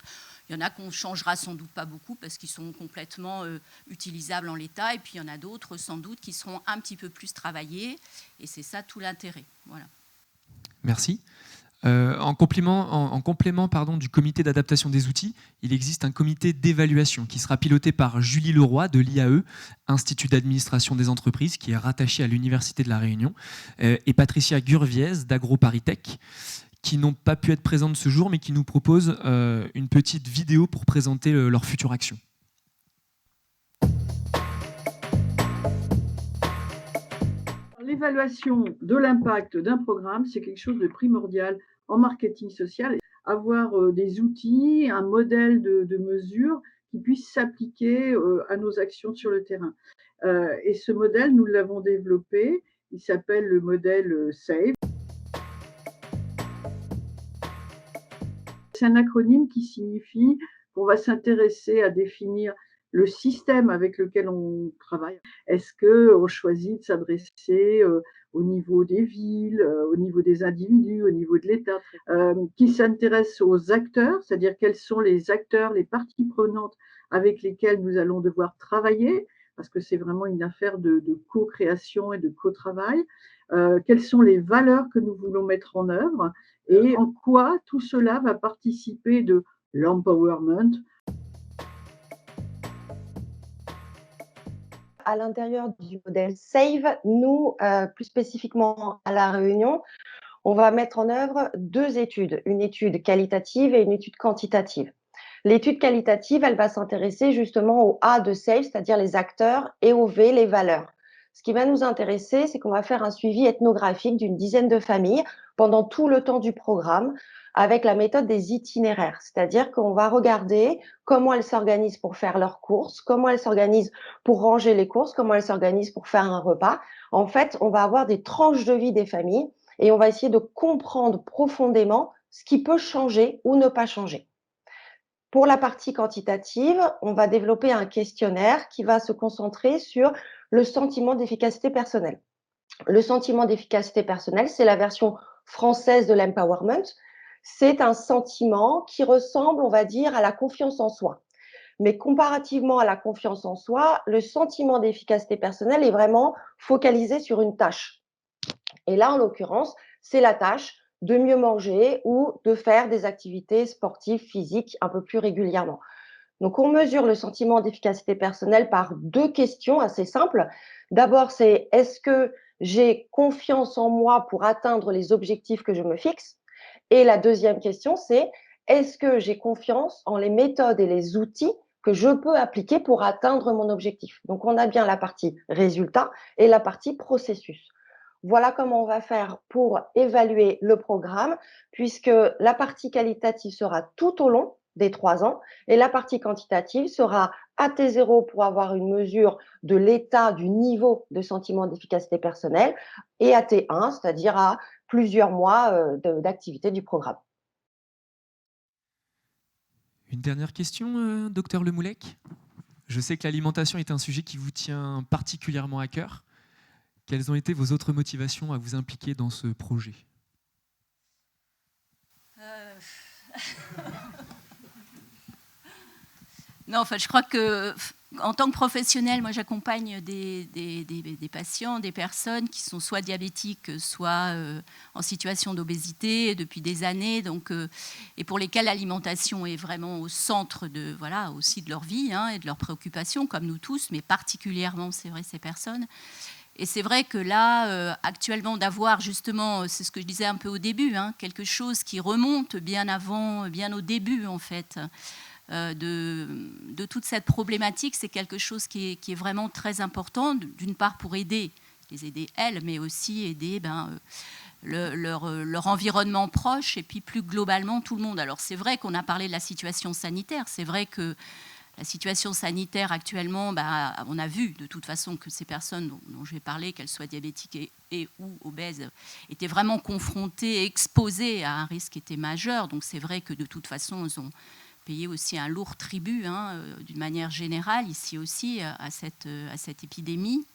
I: Il y en a qu'on ne changera sans doute pas beaucoup parce qu'ils sont complètement utilisables en l'état. Et puis il y en a d'autres sans doute qui seront un petit peu plus travaillés. Et c'est ça tout l'intérêt. Voilà.
A: Merci. En complément du comité d'adaptation des outils, il existe un comité d'évaluation qui sera piloté par Julie Leroy de l'IAE, Institut d'administration des entreprises, qui est rattaché à l'Université de La Réunion, et Patricia Gurviez d'AgroParisTech, qui n'ont pas pu être présentes ce jour, mais qui nous proposent une petite vidéo pour présenter leur future action.
J: L'évaluation de l'impact d'un programme, c'est quelque chose de primordial en marketing social. Avoir des outils, un modèle de mesure qui puisse s'appliquer à nos actions sur le terrain. Et ce modèle, nous l'avons développé. Il s'appelle le modèle SAVE. C'est un acronyme qui signifie qu'on va s'intéresser à définir le système avec lequel on travaille. Est-ce qu'on choisit de s'adresser au niveau des villes, au niveau des individus, au niveau de l'État, qui s'intéresse aux acteurs, c'est-à-dire quels sont les acteurs, les parties prenantes avec lesquelles nous allons devoir travailler, parce que c'est vraiment une affaire de co-création et de co-travail. Quelles sont les valeurs que nous voulons mettre en œuvre et en quoi tout cela va participer de l'empowerment.
K: À l'intérieur du modèle SAVE, nous, plus spécifiquement à La Réunion, on va mettre en œuvre 2 études, une étude qualitative et une étude quantitative. L'étude qualitative, elle va s'intéresser justement au A de SAVE, c'est-à-dire les acteurs, et au V, les valeurs. Ce qui va nous intéresser, c'est qu'on va faire un suivi ethnographique d'une dizaine de familles pendant tout le temps du programme avec la méthode des itinéraires. C'est-à-dire qu'on va regarder comment elles s'organisent pour faire leurs courses, comment elles s'organisent pour ranger les courses, comment elles s'organisent pour faire un repas. En fait, on va avoir des tranches de vie des familles et on va essayer de comprendre profondément ce qui peut changer ou ne pas changer. Pour la partie quantitative, on va développer un questionnaire qui va se concentrer sur le sentiment d'efficacité personnelle. Le sentiment d'efficacité personnelle, c'est la version française de l'empowerment. C'est un sentiment qui ressemble, on va dire, à la confiance en soi. Mais comparativement à la confiance en soi, le sentiment d'efficacité personnelle est vraiment focalisé sur une tâche. Et là, en l'occurrence, c'est la tâche de mieux manger ou de faire des activités sportives, physiques un peu plus régulièrement. Donc, on mesure le sentiment d'efficacité personnelle par 2 questions assez simples. D'abord, c'est est-ce que j'ai confiance en moi pour atteindre les objectifs que je me fixe? Et la deuxième question, c'est est-ce que j'ai confiance en les méthodes et les outils que je peux appliquer pour atteindre mon objectif? Donc, on a bien la partie résultat et la partie processus. Voilà comment on va faire pour évaluer le programme, puisque la partie qualitative sera tout au long des 3 ans et la partie quantitative sera à T0 pour avoir une mesure de l'état du niveau de sentiment d'efficacité personnelle et à T1, c'est-à-dire à plusieurs mois d'activité du programme.
A: Une dernière question, docteur Lemoulec. Je sais que l'alimentation est un sujet qui vous tient particulièrement à cœur. Quelles ont été vos autres motivations à vous impliquer dans ce projet ?
I: Non, enfin, je crois que en tant que professionnelle, moi, j'accompagne des patients, des personnes qui sont soit diabétiques, soit en situation d'obésité depuis des années, donc, et pour lesquelles l'alimentation est vraiment au centre de, voilà, aussi de leur vie et de leurs préoccupations, comme nous tous, mais particulièrement, c'est vrai, ces personnes. Et c'est vrai que là, actuellement, d'avoir justement, c'est ce que je disais un peu au début, quelque chose qui remonte bien avant, bien au début, en fait, de toute cette problématique, c'est quelque chose qui est vraiment très important, d'une part pour les aider elles, mais aussi aider leur environnement proche et puis plus globalement tout le monde. Alors c'est vrai qu'on a parlé de la situation sanitaire, c'est vrai que la situation sanitaire actuellement, on a vu de toute façon que ces personnes dont je vais parler, qu'elles soient diabétiques et ou obèses, étaient vraiment confrontées, exposées à un risque qui était majeur. Donc c'est vrai que de toute façon, elles ont payé aussi un lourd tribut, d'une manière générale, ici aussi, à cette épidémie.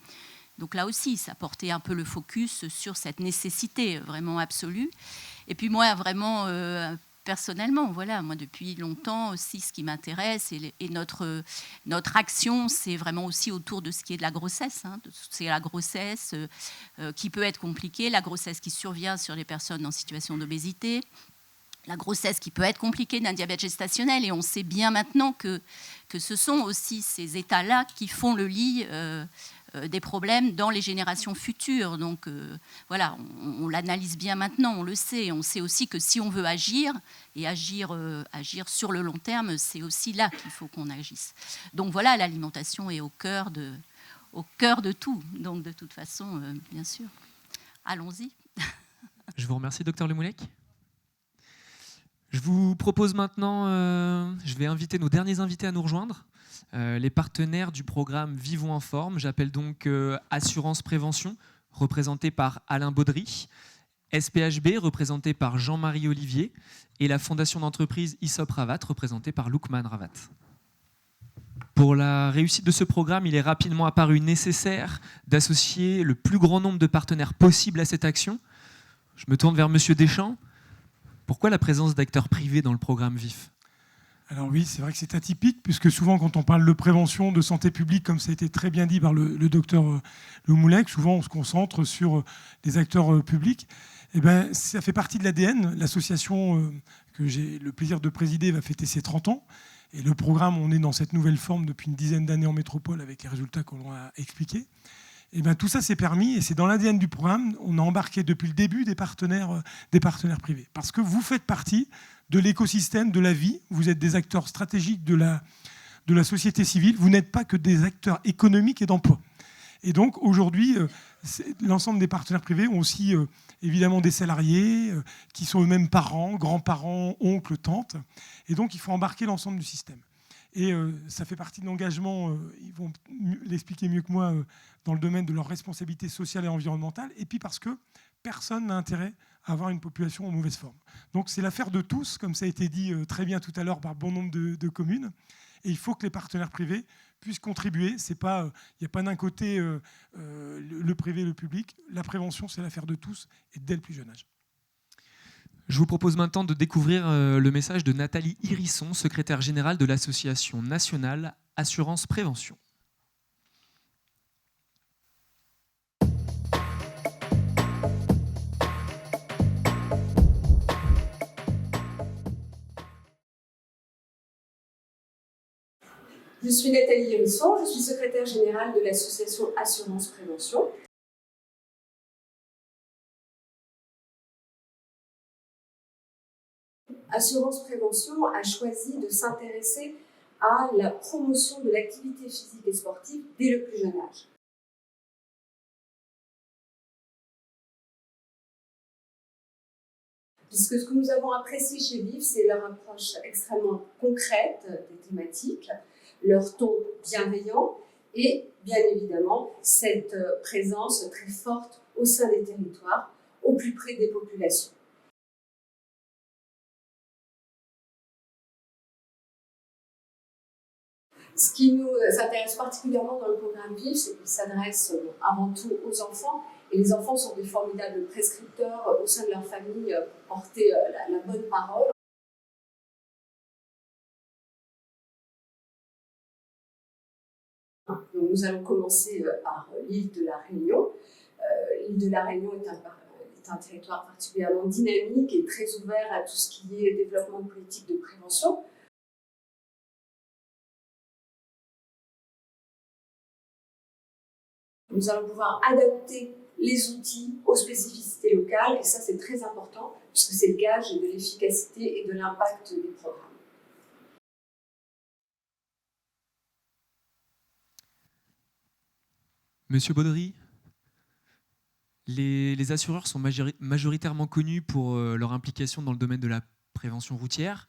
I: Donc là aussi, ça portait un peu le focus sur cette nécessité vraiment absolue. Et puis moi, vraiment... personnellement, voilà, moi depuis longtemps aussi, ce qui m'intéresse et notre action, c'est vraiment aussi autour de ce qui est de la grossesse. C'est la grossesse qui peut être compliquée, la grossesse qui survient sur les personnes en situation d'obésité, la grossesse qui peut être compliquée d'un diabète gestationnel. Et on sait bien maintenant que ce sont aussi ces états-là qui font le lit des problèmes dans les générations futures. Donc voilà, on l'analyse bien maintenant, on le sait. On sait aussi que si on veut agir, et agir sur le long terme, c'est aussi là qu'il faut qu'on agisse. Donc voilà, l'alimentation est au cœur de tout. Donc de toute façon, bien sûr, allons-y.
A: Je vous remercie, docteur Lemoulec. Je vous propose maintenant, je vais inviter nos derniers invités à nous rejoindre. Les partenaires du programme Vivons en forme. J'appelle donc Assurance Prévention, représenté par Alain Baudry, SPHB, représenté par Jean-Marie Olivier, et la fondation d'entreprise ISOP Ravat, représentée par Loukman Ravat. Pour la réussite de ce programme, il est rapidement apparu nécessaire d'associer le plus grand nombre de partenaires possible à cette action. Je me tourne vers Monsieur Deschamps. Pourquoi la présence d'acteurs privés dans le programme VIF ?
B: Alors oui, c'est vrai que c'est atypique, puisque souvent quand on parle de prévention, de santé publique, comme ça a été très bien dit par le docteur Le Moulec, souvent on se concentre sur les acteurs publics. Eh ben, ça fait partie de l'ADN. L'association que j'ai le plaisir de présider va fêter ses 30 ans. Et le programme, on est dans cette nouvelle forme depuis une dizaine d'années en métropole avec les résultats qu'on a expliqués. Et ben, tout ça s'est permis, et c'est dans l'ADN du programme, on a embarqué depuis le début des partenaires privés. Parce que vous faites partie de l'écosystème de la vie, vous êtes des acteurs stratégiques de la société civile, vous n'êtes pas que des acteurs économiques et d'emploi. Et donc aujourd'hui, l'ensemble des partenaires privés ont aussi évidemment des salariés qui sont eux-mêmes parents, grands-parents, oncles, tantes. Et donc il faut embarquer l'ensemble du système. Et ça fait partie de l'engagement, ils vont l'expliquer mieux que moi, dans le domaine de leur responsabilité sociale et environnementale. Et puis parce que personne n'a intérêt à avoir une population en mauvaise forme. Donc c'est l'affaire de tous, comme ça a été dit très bien tout à l'heure par bon nombre de communes. Et il faut que les partenaires privés puissent contribuer. Il n'y a pas d'un côté le privé et le public. La prévention, c'est l'affaire de tous et dès le plus jeune âge.
A: Je vous propose maintenant de découvrir le message de Nathalie Hérisson, secrétaire générale de l'Association nationale Assurance Prévention.
L: Je suis Nathalie Hérisson, je suis secrétaire générale de l'association Assurance Prévention. Assurance Prévention a choisi de s'intéresser à la promotion de l'activité physique et sportive dès le plus jeune âge. Puisque ce que nous avons apprécié chez VIF, c'est leur approche extrêmement concrète des thématiques, leur ton bienveillant et bien évidemment cette présence très forte au sein des territoires, au plus près des populations. Ce qui nous intéresse particulièrement dans le programme VIF, c'est qu'il s'adresse avant tout aux enfants. Et les enfants sont des formidables prescripteurs au sein de leur famille pour porter la bonne parole. Donc nous allons commencer par l'île de la Réunion. L'île de la Réunion est un territoire particulièrement dynamique et très ouvert à tout ce qui est développement de politique de prévention. Nous allons pouvoir adapter les outils aux spécificités locales, et ça c'est très important, puisque c'est le gage de l'efficacité et de l'impact des programmes.
A: Monsieur Baudry, les assureurs sont majoritairement connus pour leur implication dans le domaine de la prévention routière.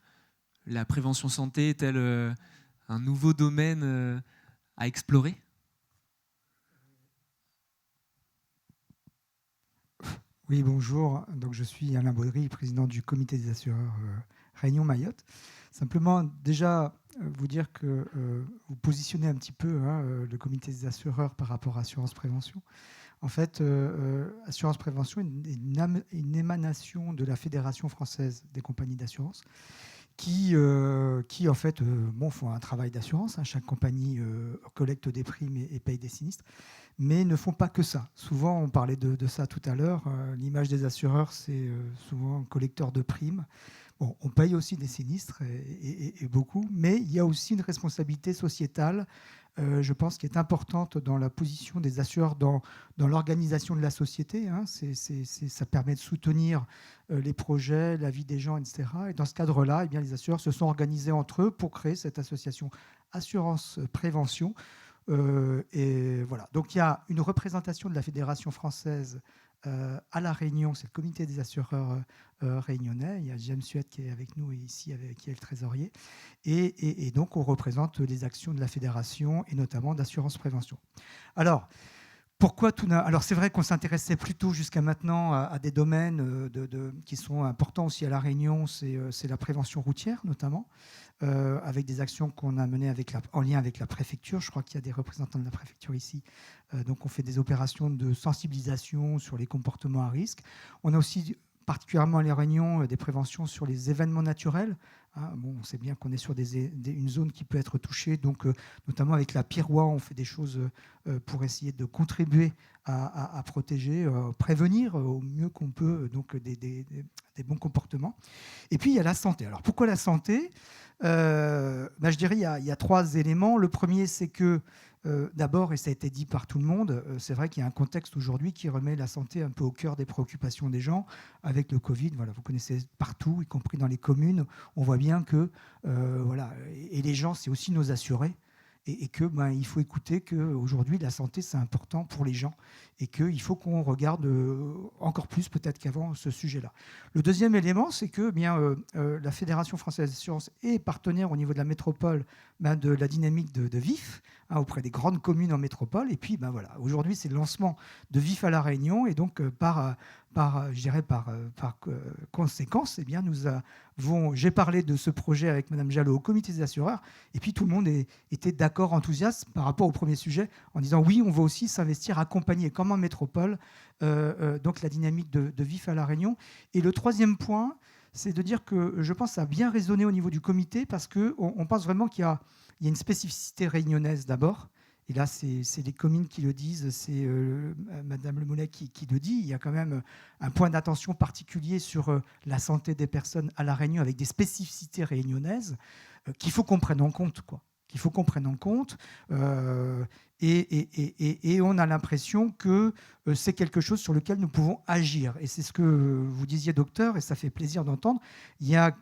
A: La prévention santé est-elle un nouveau domaine à explorer ?
M: Oui, bonjour. Donc, je suis Alain Baudry, président du comité des assureurs Réunion Mayotte. Simplement, déjà, vous dire que vous positionnez un petit peu le comité des assureurs par rapport à Assurance Prévention. En fait, Assurance Prévention est une émanation de la Fédération française des compagnies d'assurance qui en fait, font un travail d'assurance. Chaque compagnie collecte des primes et paye des sinistres, mais ne font pas que ça. Souvent, on parlait de ça tout à l'heure. L'image des assureurs, c'est souvent collecteur de primes. Bon, on paye aussi des sinistres et beaucoup, mais il y a aussi une responsabilité sociétale, je pense, qui est importante dans la position des assureurs dans l'organisation de la société. Ça permet de soutenir les projets, la vie des gens, etc. Et dans ce cadre-là, les assureurs se sont organisés entre eux pour créer cette association Assurance Prévention. Et voilà. Donc il y a une représentation de la Fédération française à La Réunion, c'est le comité des assureurs réunionnais. Il y a James Suet qui est avec nous et ici, qui est le trésorier. Et donc, on représente les actions de la fédération et notamment d'Assurance Prévention. Alors, pourquoi tout n'a... Alors, c'est vrai qu'on s'intéressait plutôt jusqu'à maintenant à des domaines qui sont importants aussi à La Réunion, c'est la prévention routière notamment. avec des actions qu'on a menées en lien avec la préfecture. Je crois qu'il y a des représentants de la préfecture ici. Donc on fait des opérations de sensibilisation sur les comportements à risque. On a aussi particulièrement à La Réunion des préventions sur les événements naturels. Bon, on sait bien qu'on est sur une zone qui peut être touchée, donc notamment avec la Piroie, on fait des choses pour essayer de contribuer à protéger, prévenir au mieux qu'on peut donc des bons comportements. Et puis il y a la santé. Alors pourquoi la santé ? Je dirais il y a 3 éléments. Le premier, c'est que d'abord, et ça a été dit par tout le monde, c'est vrai qu'il y a un contexte aujourd'hui qui remet la santé un peu au cœur des préoccupations des gens. Avec le Covid, voilà, vous connaissez partout, y compris dans les communes, on voit bien que et les gens, c'est aussi nos assurés. Et que il faut écouter qu'aujourd'hui, la santé, c'est important pour les gens et qu'il faut qu'on regarde encore plus peut-être qu'avant ce sujet-là. Le deuxième élément, c'est que la Fédération française d'assurance est partenaire au niveau de la métropole de la dynamique de VIF, auprès des grandes communes en métropole. Et puis, aujourd'hui, c'est le lancement de VIF à La Réunion. Et donc, par conséquence, j'ai parlé de ce projet avec Mme Jalot au comité des assureurs. Et puis, tout le monde était d'accord, enthousiaste par rapport au premier sujet, en disant oui, on va aussi s'investir, accompagner comme en métropole, donc la dynamique de VIF à La Réunion. Et le troisième point, c'est de dire que je pense que ça a bien résonné au niveau du comité parce qu'on pense vraiment qu'il y a une spécificité réunionnaise d'abord. Et là, c'est les communes qui le disent, c'est Madame Le Moulet qui le dit. Il y a quand même un point d'attention particulier sur la santé des personnes à La Réunion avec des spécificités réunionnaises qu'il faut qu'on prenne en compte, et on a l'impression que c'est quelque chose sur lequel nous pouvons agir. Et c'est ce que vous disiez, docteur, et ça fait plaisir d'entendre. Il y a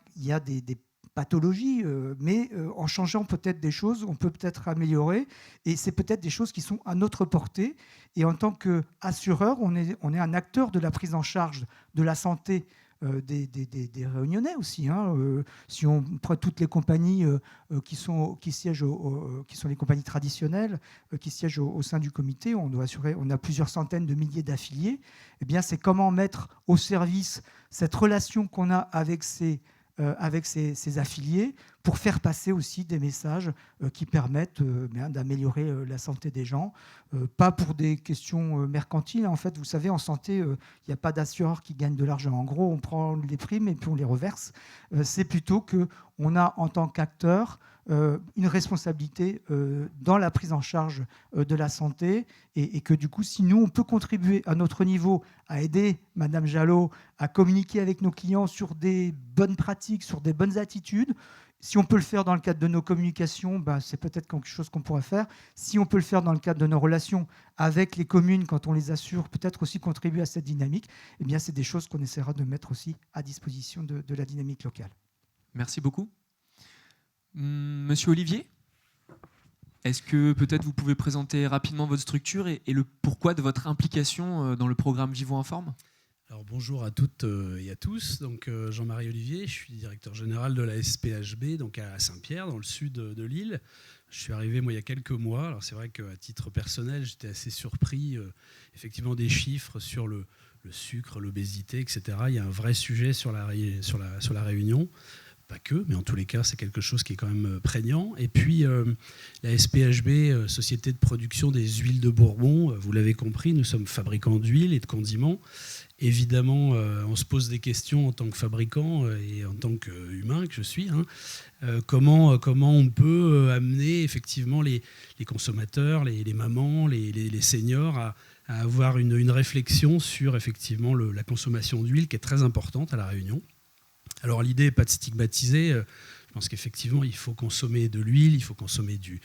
M: des pathologies, mais en changeant peut-être des choses, on peut peut-être améliorer. Et c'est peut-être des choses qui sont à notre portée. Et en tant qu'assureur, on est un acteur de la prise en charge de la santé des Réunionnais aussi. Si on prend toutes les compagnies qui sont les compagnies traditionnelles, qui siègent au sein du comité, on a plusieurs centaines de milliers d'affiliés. Eh bien, c'est comment mettre au service cette relation qu'on a avec ces affiliés pour faire passer aussi des messages qui permettent d'améliorer la santé des gens. Pas pour des questions mercantiles. En fait, vous savez, en santé, il n'y a pas d'assureur qui gagne de l'argent. En gros, on prend les primes et puis on les reverse. C'est plutôt qu'on a, en tant qu'acteur, une responsabilité dans la prise en charge de la santé et que du coup, si nous, on peut contribuer à notre niveau à aider Madame Jalot à communiquer avec nos clients sur des bonnes pratiques, sur des bonnes attitudes, si on peut le faire dans le cadre de nos communications, c'est peut-être quelque chose qu'on pourrait faire. Si on peut le faire dans le cadre de nos relations avec les communes, quand on les assure, peut-être aussi contribuer à cette dynamique, eh bien, c'est des choses qu'on essaiera de mettre aussi à disposition de la dynamique locale.
A: Merci beaucoup. Monsieur Olivier, est-ce que peut-être vous pouvez présenter rapidement votre structure et le pourquoi de votre implication dans le programme Vivons Informe ?
N: Alors bonjour à toutes et à tous. Donc Jean-Marie Olivier, je suis directeur général de la SPHB, donc à Saint-Pierre, dans le sud de l'île. Je suis arrivé il y a quelques mois. Alors c'est vrai qu'à titre personnel, j'étais assez surpris effectivement des chiffres sur le sucre, l'obésité, etc. Il y a un vrai sujet sur la Réunion. Pas que, mais en tous les cas, c'est quelque chose qui est quand même prégnant. Et puis, la SPHB, Société de production des huiles de Bourbon, vous l'avez compris, nous sommes fabricants d'huile et de condiments. Évidemment, on se pose des questions en tant que fabricant et en tant qu'humain que je suis. Comment on peut amener effectivement les consommateurs, les mamans, les seniors à avoir une réflexion sur effectivement la consommation d'huile qui est très importante à La Réunion. Alors l'idée n'est pas de stigmatiser, je pense qu'effectivement il faut consommer de l'huile, il faut consommer du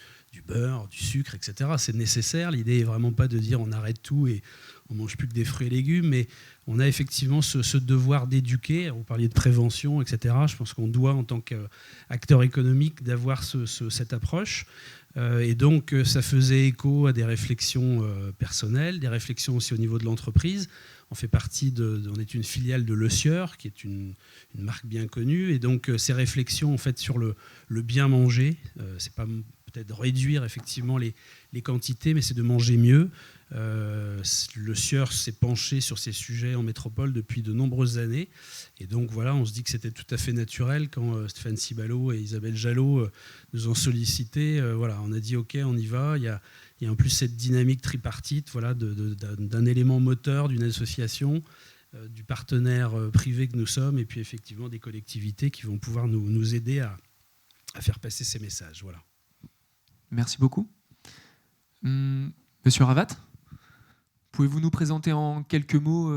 N: beurre, du sucre, etc. C'est nécessaire, l'idée n'est vraiment pas de dire on arrête tout et on ne mange plus que des fruits et légumes, mais on a effectivement ce devoir d'éduquer, vous parliez de prévention, etc. Je pense qu'on doit en tant qu'acteur économique d'avoir cette approche. Et donc ça faisait écho à des réflexions personnelles, des réflexions aussi au niveau de l'entreprise. On fait on est une filiale de Le Sieur, qui est une marque bien connue. Et donc, ces réflexions en fait, sur le bien manger, c'est pas peut-être de réduire effectivement les quantités, mais c'est de manger mieux. Le Sieur s'est penché sur ces sujets en métropole depuis de nombreuses années. Et donc voilà, on se dit que c'était tout à fait naturel quand Stéphane Cibalo et Isabelle Jallot nous ont sollicité. Voilà, on a dit OK, on y va. Il y a en plus cette dynamique tripartite, voilà, d'un élément moteur, d'une association, du partenaire privé que nous sommes, et puis effectivement des collectivités qui vont pouvoir nous aider à faire passer ces messages. Voilà.
A: Merci beaucoup. Monsieur Ravat, pouvez-vous nous présenter en quelques mots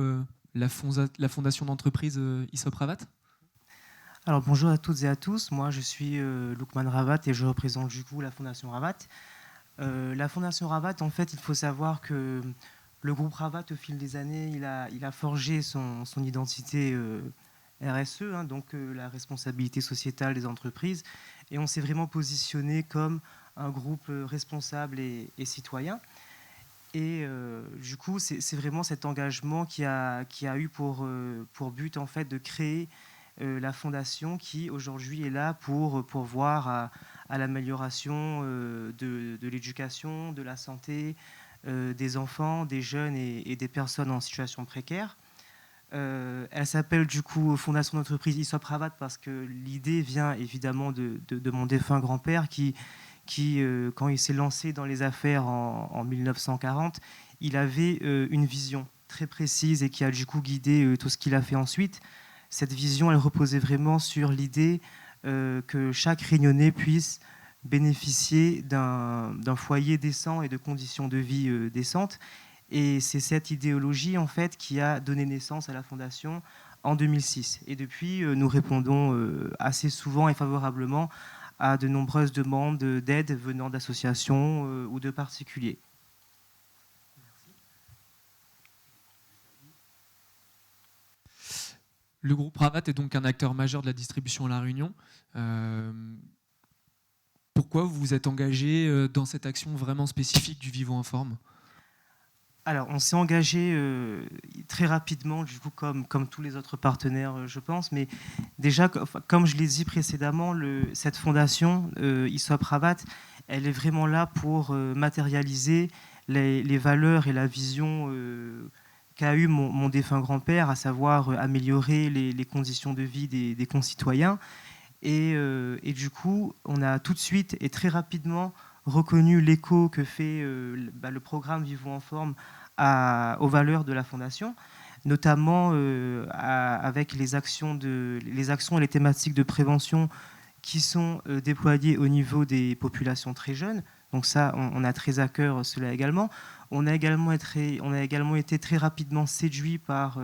A: la fondation d'entreprise ISOP Ravat ?
O: Alors bonjour à toutes et à tous, moi je suis Loukman Ravat et je représente du coup la fondation Ravat. La fondation Ravat, en fait, il faut savoir que le groupe Ravat, au fil des années, il a forgé son identité RSE, hein, donc la responsabilité sociétale des entreprises, et on s'est vraiment positionné comme un groupe responsable et citoyen. Et du coup, c'est vraiment cet engagement qui a eu pour but en fait de créer la fondation qui aujourd'hui est là pour pourvoir à l'amélioration de l'éducation, de la santé des enfants, des jeunes et des personnes en situation précaire. Elle s'appelle du coup Fondation d'entreprise ISOP Ravat parce que l'idée vient évidemment de mon défunt grand-père qui quand il s'est lancé dans les affaires en 1940, il avait une vision très précise et qui a du coup guidé tout ce qu'il a fait ensuite. Cette vision, elle reposait vraiment sur l'idée que chaque Réunionnais puisse bénéficier d'un foyer décent et de conditions de vie décentes. Et c'est cette idéologie en fait qui a donné naissance à la Fondation en 2006. Et depuis, nous répondons assez souvent et favorablement à de nombreuses demandes d'aide venant d'associations ou de particuliers.
A: Le groupe Ravat est donc un acteur majeur de la distribution à La Réunion. Pourquoi vous vous êtes engagé dans cette action vraiment spécifique du Vivons Informe ?
O: Alors, on s'est engagé très rapidement, du coup, comme tous les autres partenaires, je pense. Mais déjà, comme je l'ai dit précédemment, cette fondation, ISOP Ravat, elle est vraiment là pour matérialiser les valeurs et la vision qu'a eu mon défunt grand-père, à savoir améliorer les conditions de vie des concitoyens. Et du coup, on a tout de suite et très rapidement reconnu l'écho que fait le programme Vivons en forme aux valeurs de la Fondation, notamment avec les actions et les thématiques de prévention qui sont déployées au niveau des populations très jeunes. Donc ça, on a très à cœur cela également. On a également été très rapidement séduits par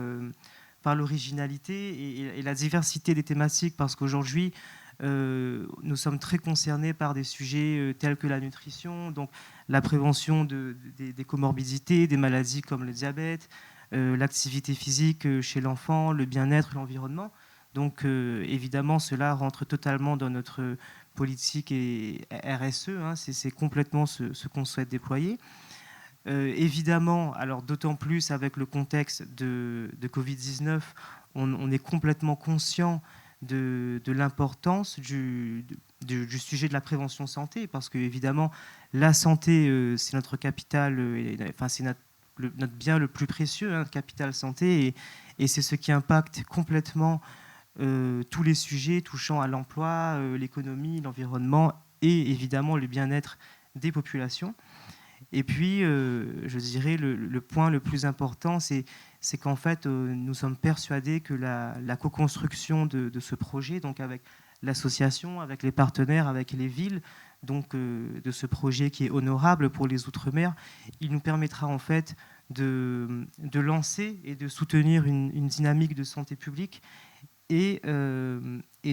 O: l'originalité et la diversité des thématiques, parce qu'aujourd'hui, nous sommes très concernés par des sujets tels que la nutrition, donc la prévention des comorbidités, des maladies comme le diabète, l'activité physique chez l'enfant, le bien-être, l'environnement. Donc évidemment, cela rentre totalement dans notre politique et RSE, hein, c'est complètement ce qu'on souhaite déployer. Évidemment, alors d'autant plus avec le contexte de Covid-19, on est complètement conscient de l'importance du sujet de la prévention santé, parce que évidemment la santé c'est notre capital, c'est notre bien le plus précieux, hein, capital santé, et c'est ce qui impacte complètement tous les sujets touchant à l'emploi, l'économie, l'environnement et évidemment le bien-être des populations. Et puis, je dirais, le point le plus important, c'est qu'en fait, nous sommes persuadés que la co-construction de ce projet, donc avec l'association, avec les partenaires, avec les villes, donc de ce projet qui est honorable pour les Outre-mer, il nous permettra en fait de lancer et de soutenir une dynamique de santé publique et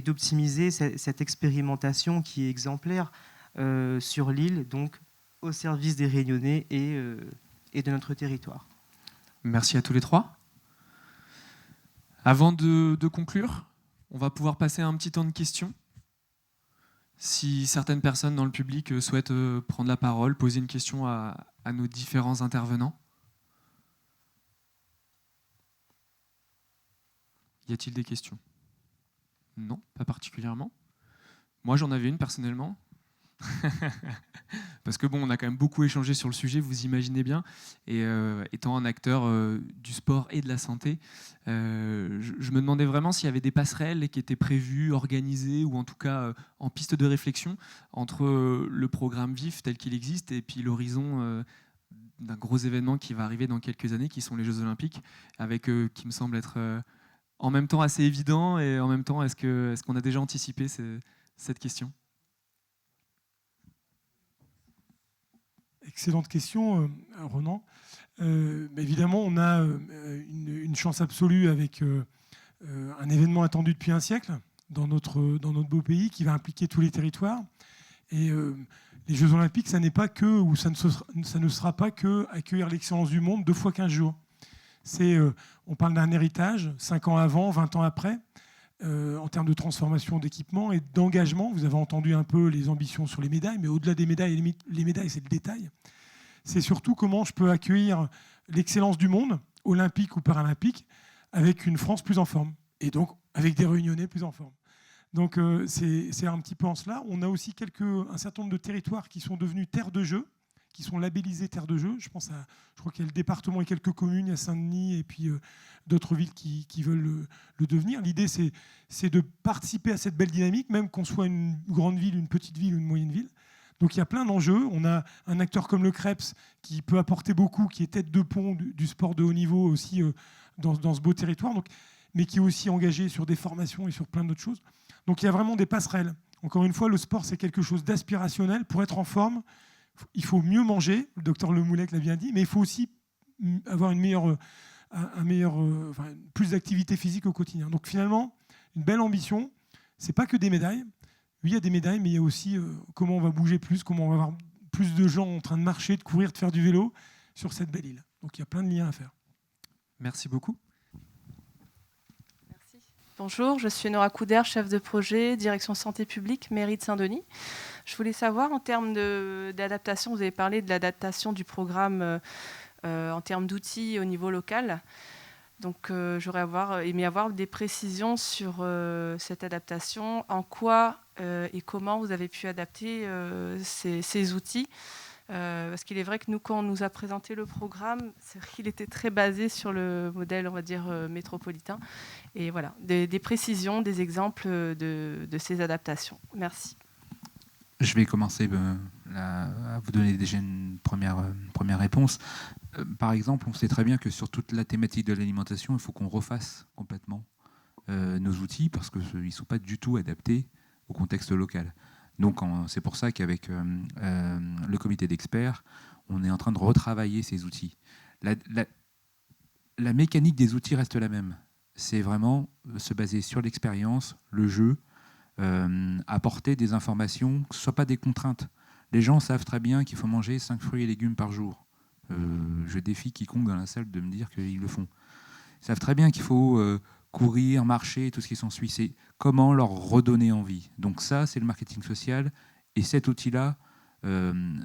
O: d'optimiser cette expérimentation qui est exemplaire sur l'île, donc au service des Réunionnais et de notre territoire.
A: Merci à tous les trois. Avant de conclure, on va pouvoir passer à un petit temps de questions. Si certaines personnes dans le public souhaitent prendre la parole, poser une question à nos différents intervenants. Y a-t-il des questions ? Non, pas particulièrement. Moi, j'en avais une personnellement. Parce que bon, on a quand même beaucoup échangé sur le sujet, vous imaginez bien. Et étant un acteur du sport et de la santé, je me demandais vraiment s'il y avait des passerelles qui étaient prévues, organisées, ou en tout cas en piste de réflexion entre le programme VIF tel qu'il existe et puis l'horizon d'un gros événement qui va arriver dans quelques années, qui sont les Jeux Olympiques, avec qui me semble être en même temps assez évident, et en même temps, est-ce qu'on a déjà anticipé cette question ?
B: Excellente question, Ronan. Évidemment, on a une chance absolue avec un événement attendu depuis un siècle dans notre beau pays qui va impliquer tous les territoires. Et les Jeux Olympiques, ça n'est pas que, ou ça ne sera pas que accueillir l'excellence du monde 2 fois 15 jours. On parle d'un héritage, 5 ans avant, 20 ans après, en termes de transformation d'équipement et d'engagement. Vous avez entendu un peu les ambitions sur les médailles, mais au-delà des médailles, les médailles, c'est le détail. C'est surtout comment je peux accueillir l'excellence du monde, olympique ou paralympique, avec une France plus en forme, et donc avec des Réunionnais plus en forme. Donc c'est un petit peu en cela. On a aussi un certain nombre de territoires qui sont devenus terres de jeu, qui sont labellisés terres de jeu. Je crois qu'il y a le département et quelques communes, il y a Saint-Denis et puis d'autres villes qui veulent le devenir. L'idée, c'est de participer à cette belle dynamique, même qu'on soit une grande ville, une petite ville ou une moyenne ville. Donc il y a plein d'enjeux. On a un acteur comme le Krebs qui peut apporter beaucoup, qui est tête de pont du sport de haut niveau aussi dans ce beau territoire, mais qui est aussi engagé sur des formations et sur plein d'autres choses. Donc il y a vraiment des passerelles. Encore une fois, le sport, c'est quelque chose d'aspirationnel. Pour être en forme, il faut mieux manger, le docteur Lemoulec l'a bien dit, mais il faut aussi avoir plus d'activité physique au quotidien. Donc finalement, une belle ambition, c'est pas que des médailles. Oui, il y a des médailles, mais il y a aussi comment on va bouger plus, comment on va avoir plus de gens en train de marcher, de courir, de faire du vélo sur cette belle île. Donc il y a plein de liens à faire.
A: Merci beaucoup.
P: Bonjour, je suis Nora Couder, chef de projet, direction santé publique, mairie de Saint-Denis. Je voulais savoir, en termes d'adaptation, vous avez parlé de l'adaptation du programme en termes d'outils au niveau local. Donc j'aurais aimé avoir des précisions sur cette adaptation, en quoi et comment vous avez pu adapter ces outils. Parce qu'il est vrai que nous, quand on nous a présenté le programme, c'est vrai qu'il était très basé sur le modèle, on va dire, métropolitain. Et voilà, des précisions, des exemples de ces adaptations. Merci.
C: Je vais commencer à vous donner déjà une première réponse. Par exemple, on sait très bien que sur toute la thématique de l'alimentation, il faut qu'on refasse complètement nos outils parce qu'ils ne sont pas du tout adaptés au contexte local. Donc c'est pour ça qu'avec le comité d'experts, on est en train de retravailler ces outils. La mécanique des outils reste la même. C'est vraiment se baser sur l'expérience, le jeu, apporter des informations, que ce ne soit pas des contraintes. Les gens savent très bien qu'il faut manger 5 fruits et légumes par jour. Je défie quiconque dans la salle de me dire qu'ils le font. Ils savent très bien qu'il faut courir, marcher, tout ce qui s'ensuit. C'est comment leur redonner envie. Donc ça, c'est le marketing social. Et cet outil-là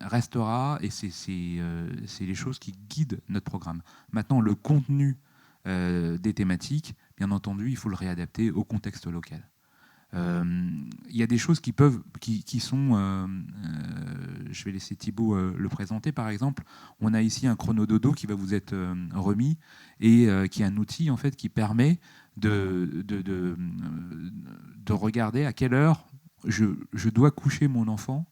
C: restera, et c'est les choses qui guident notre programme. Maintenant, le contenu des thématiques, bien entendu, il faut le réadapter au contexte local. Il y a des choses qui sont... je vais laisser Thibaut le présenter, par exemple. On a ici un chronododo qui va vous être remis et qui est un outil en fait, qui permet de regarder à quelle heure je dois coucher mon enfant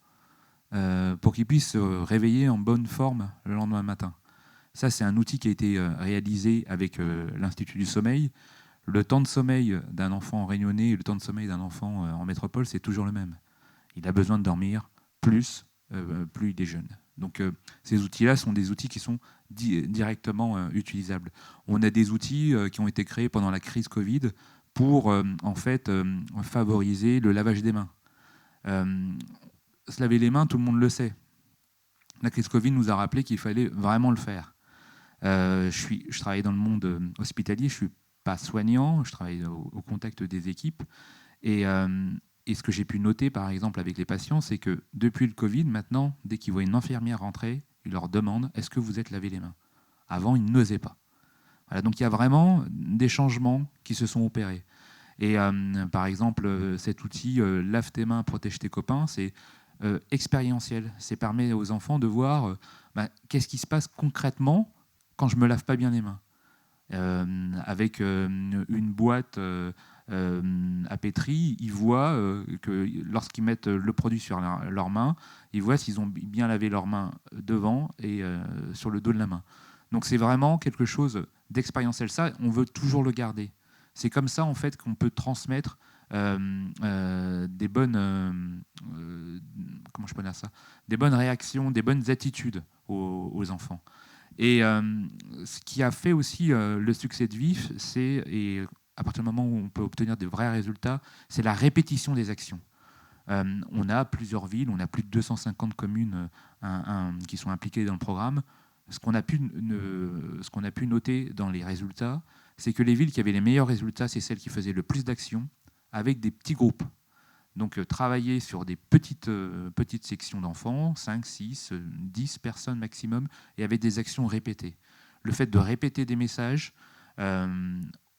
C: pour qu'il puisse se réveiller en bonne forme le lendemain matin. Ça, c'est un outil qui a été réalisé avec l'Institut du sommeil. Le temps de sommeil d'un enfant réunionnais et le temps de sommeil d'un enfant en métropole, c'est toujours le même. Il a besoin de dormir plus il est jeune. Donc ces outils-là sont des outils qui sont directement utilisables. On a des outils qui ont été créés pendant la crise Covid pour en fait favoriser le lavage des mains. Se laver les mains, tout le monde le sait. La crise Covid nous a rappelé qu'il fallait vraiment le faire. Je travaille dans le monde hospitalier, je suis pas soignant, je travaille au contact des équipes. Et ce que j'ai pu noter, par exemple, avec les patients, c'est que depuis le Covid, maintenant, dès qu'ils voient une infirmière rentrer, ils leur demandent « Est-ce que vous êtes lavé les mains ?» Avant, ils n'osaient pas. Voilà, donc il y a vraiment des changements qui se sont opérés. Et par exemple, cet outil « Lave tes mains, protège tes copains », c'est expérientielle. Ça permet aux enfants de voir qu'est-ce qui se passe concrètement quand je ne me lave pas bien les mains. Avec une boîte à pétri, ils voient que lorsqu'ils mettent le produit sur leurs mains, ils voient s'ils ont bien lavé leurs mains devant et sur le dos de la main. Donc c'est vraiment quelque chose d'expérientiel. Ça, on veut toujours le garder. C'est comme ça en fait qu'on peut transmettre des bonnes, comment je peux dire ça, des bonnes réactions, des bonnes attitudes aux enfants. Et ce qui a fait aussi le succès de VIF, et à partir du moment où on peut obtenir des vrais résultats, c'est la répétition des actions. On a plusieurs villes, on a plus de 250 communes qui sont impliquées dans le programme. Ce qu'on a pu noter dans les résultats, c'est que les villes qui avaient les meilleurs résultats, c'est celles qui faisaient le plus d'actions avec des petits groupes. Donc travailler sur des petites sections d'enfants, 5, 6, 10 personnes maximum, et avec des actions répétées. Le fait de répéter des messages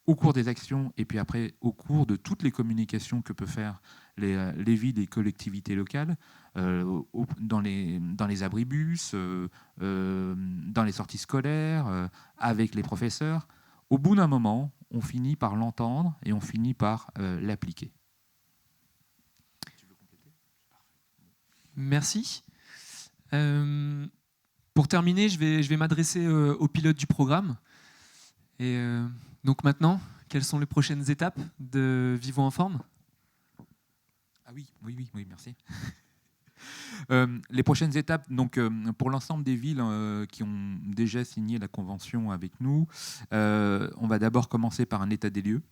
C: au cours des actions, et puis après au cours de toutes les communications que peuvent faire les villes et collectivités locales, dans les abribus, dans les sorties scolaires, avec les professeurs, au bout d'un moment, on finit par l'entendre et on finit par l'appliquer.
A: Merci. Pour terminer, je vais m'adresser aux pilotes du programme. Et donc maintenant, quelles sont les prochaines étapes de Vivons en forme ?
C: Ah oui, merci. Les prochaines étapes, donc, pour l'ensemble des villes qui ont déjà signé la convention avec nous, on va d'abord commencer par un état des lieux,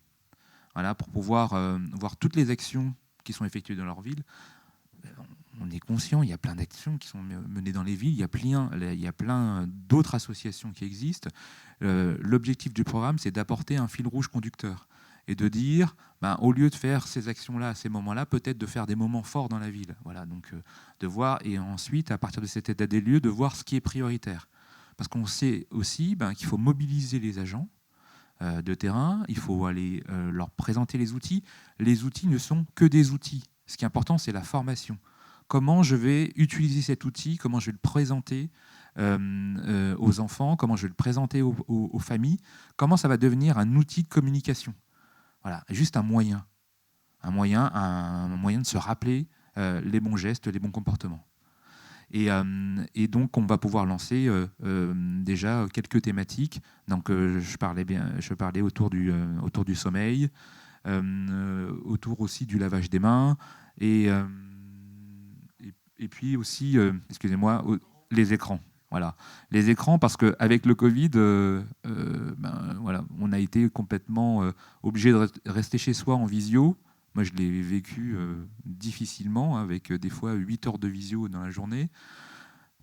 C: voilà, pour pouvoir voir toutes les actions qui sont effectuées dans leur ville. On est conscient, il y a plein d'actions qui sont menées dans les villes, il y a plein d'autres associations qui existent. L'objectif du programme, c'est d'apporter un fil rouge conducteur et de dire, au lieu de faire ces actions-là à ces moments-là, peut-être de faire des moments forts dans la ville. Voilà, donc de voir, et ensuite, à partir de cet état des lieux, de voir ce qui est prioritaire. Parce qu'on sait aussi qu'il faut mobiliser les agents de terrain, il faut aller leur présenter les outils. Les outils ne sont que des outils. Ce qui est important, c'est la formation. Comment je vais utiliser cet outil, comment je vais le présenter aux enfants, comment je vais le présenter aux familles, comment ça va devenir un outil de communication. Voilà, juste un moyen de se rappeler les bons gestes, les bons comportements. Et donc, on va pouvoir lancer déjà quelques thématiques. Donc, je parlais autour du sommeil, autour aussi du lavage des mains, et puis aussi, les écrans. Voilà, les écrans, parce qu'avec le Covid, on a été complètement obligé de rester chez soi en visio. Moi, je l'ai vécu difficilement, avec des fois 8 heures de visio dans la journée,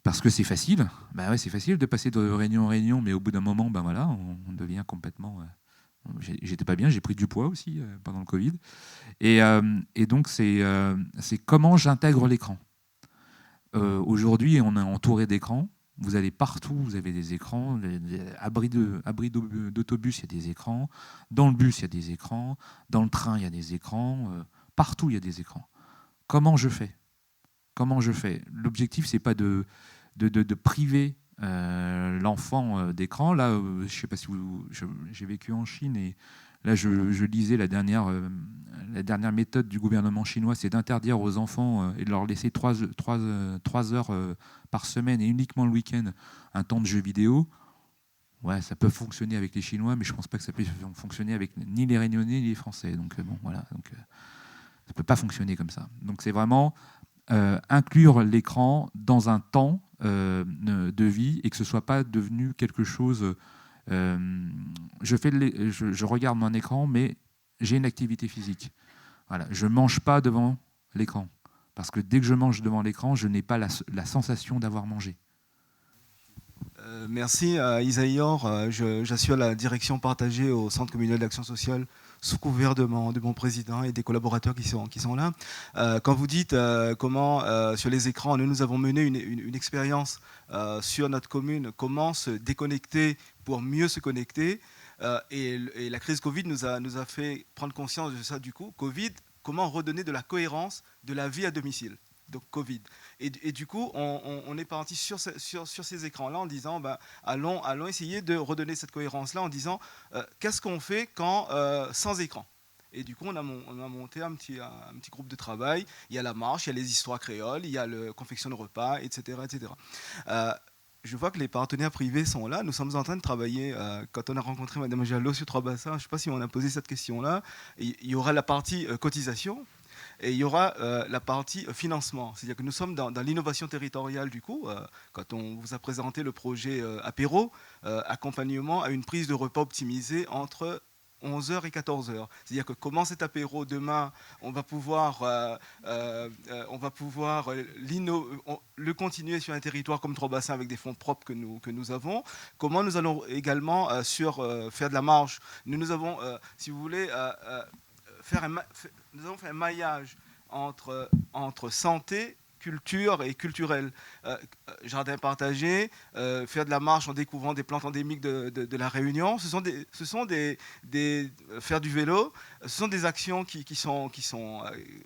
C: parce que c'est facile. C'est facile de passer de réunion en réunion, mais au bout d'un moment, on devient complètement... J'étais pas bien, j'ai pris du poids aussi pendant le Covid. Et donc, c'est comment j'intègre l'écran. Aujourd'hui, on est entouré d'écrans. Vous allez partout, vous avez des écrans. Abris d'autobus, il y a des écrans. Dans le bus, il y a des écrans. Dans le train, il y a des écrans. Partout, il y a des écrans. Comment je fais ? L'objectif, c'est pas de priver l'enfant d'écran. Là, je ne sais pas si j'ai vécu en Chine, et là, je lisais la dernière méthode du gouvernement chinois, c'est d'interdire aux enfants et de leur laisser 3 heures par semaine, et uniquement le week-end, un temps de jeu vidéo. Ouais, ça peut fonctionner avec les Chinois, mais je ne pense pas que ça puisse fonctionner avec ni les Réunionnais ni les Français. Donc ça ne peut pas fonctionner comme ça. Donc c'est vraiment inclure l'écran dans un temps de vie, et que ce ne soit pas devenu quelque chose... je regarde mon écran, mais j'ai une activité physique. Voilà, je ne mange pas devant l'écran. Parce que dès que je mange devant l'écran, je n'ai pas la sensation d'avoir mangé.
Q: Merci. Isaïor, j'assure la direction partagée au Centre communal d'action sociale sous couvert de mon président et des collaborateurs qui sont là. Quand vous dites comment, sur les écrans, nous avons mené une expérience sur notre commune, comment se déconnecter pour mieux se connecter, et la crise Covid nous a fait prendre conscience de ça du coup. Covid, comment redonner de la cohérence de la vie à domicile. donc Covid. Et du coup, on est parti sur ces écrans-là en disant, allons essayer de redonner cette cohérence-là en disant, qu'est-ce qu'on fait quand sans écran ? Et du coup, on a monté un petit groupe de travail. Il y a la marche, il y a les histoires créoles, il y a la confection de repas, etc. etc. Je vois que les partenaires privés sont là. Nous sommes en train de travailler. Quand on a rencontré Mme Jalot sur Trois-Bassins, je ne sais pas si on a posé cette question-là. Il y aura la partie cotisation et il y aura la partie financement. C'est-à-dire que nous sommes dans l'innovation territoriale du coup. Quand on vous a présenté le projet apéro, accompagnement à une prise de repas optimisée entre 11h et 14h. C'est-à-dire que comment cet apéro demain, on va pouvoir le continuer sur un territoire comme Trois-Bassins avec des fonds propres que nous avons. Comment nous allons également faire de la marge. Nous avons, si vous voulez, nous avons fait un maillage entre santé, culture et culturel. Jardin partagé, faire de la marche en découvrant des plantes endémiques de la Réunion, faire du vélo, ce sont des actions qui sont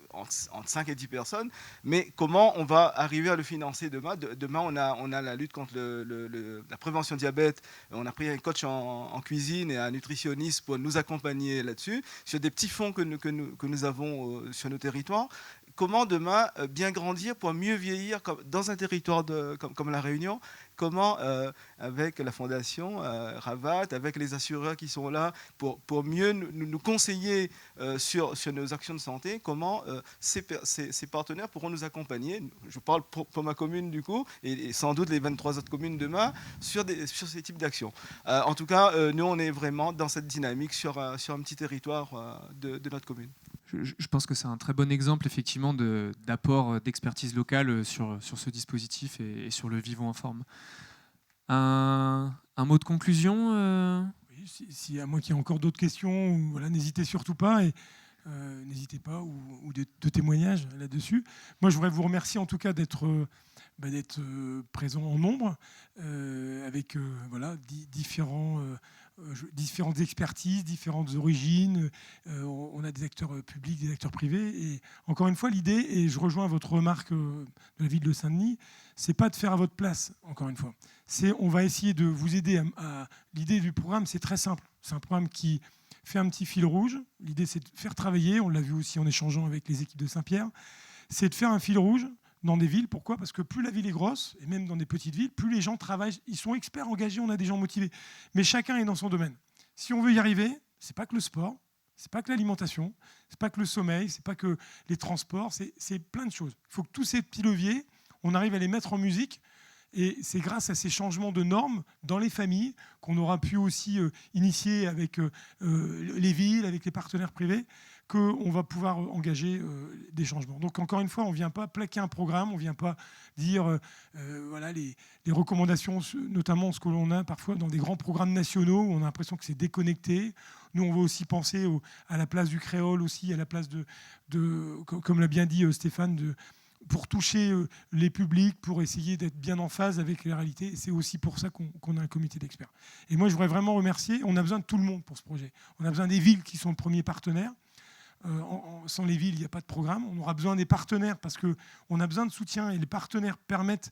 Q: entre 5 et 10 personnes, mais comment on va arriver à le financer demain ? Demain, on a la lutte contre la prévention diabète, on a pris un coach en cuisine et un nutritionniste pour nous accompagner là-dessus, sur des petits fonds que nous avons sur nos territoires. Comment demain bien grandir pour mieux vieillir dans un territoire comme la Réunion ? Comment, avec la fondation Ravat, avec les assureurs qui sont là, pour mieux nous conseiller sur nos actions de santé, comment ces partenaires pourront nous accompagner, je parle pour ma commune du coup, et sans doute les 23 autres communes demain, sur ces types d'actions. En tout cas, nous on est vraiment dans cette dynamique sur un petit territoire de notre commune.
A: Je pense que c'est un très bon exemple effectivement d'apport d'expertise locale sur ce dispositif et sur le vivant informe. Un mot de conclusion
B: Oui, si à moi qu'il y a encore d'autres questions, voilà, n'hésitez surtout pas ou de témoignages là-dessus. Moi, je voudrais vous remercier en tout cas d'être présent en nombre avec différentes expertises, différentes origines. On a des acteurs publics, des acteurs privés. Et encore une fois, l'idée, et je rejoins votre remarque de la ville de Saint-Denis, c'est pas de faire à votre place, encore une fois. On va essayer de vous aider l'idée du programme, c'est très simple. C'est un programme qui fait un petit fil rouge. L'idée, c'est de faire travailler, on l'a vu aussi en échangeant avec les équipes de Saint-Pierre, c'est de faire un fil rouge dans des villes. Pourquoi ? Parce que plus la ville est grosse, et même dans des petites villes, plus les gens travaillent, ils sont experts, engagés, on a des gens motivés. Mais chacun est dans son domaine. Si on veut y arriver, c'est pas que le sport, c'est pas que l'alimentation, c'est pas que le sommeil, c'est pas que les transports, c'est plein de choses. Il faut que tous ces petits leviers, on arrive à les mettre en musique. Et c'est grâce à ces changements de normes dans les familles qu'on aura pu aussi initier avec les villes, avec les partenaires privés, qu'on va pouvoir engager des changements. Donc encore une fois, on ne vient pas plaquer un programme, on ne vient pas dire voilà, les recommandations, notamment ce que l'on a parfois dans des grands programmes nationaux où on a l'impression que c'est déconnecté. Nous, on va aussi penser à la place du créole, aussi à la place comme l'a bien dit Stéphane, pour toucher les publics, pour essayer d'être bien en phase avec les réalités. Et c'est aussi pour ça qu'on a un comité d'experts. Et moi, je voudrais vraiment remercier. On a besoin de tout le monde pour ce projet. On a besoin des villes qui sont le premier partenaire. Sans les villes, il n'y a pas de programme. On aura besoin des partenaires parce qu'on a besoin de soutien. Et les partenaires permettent,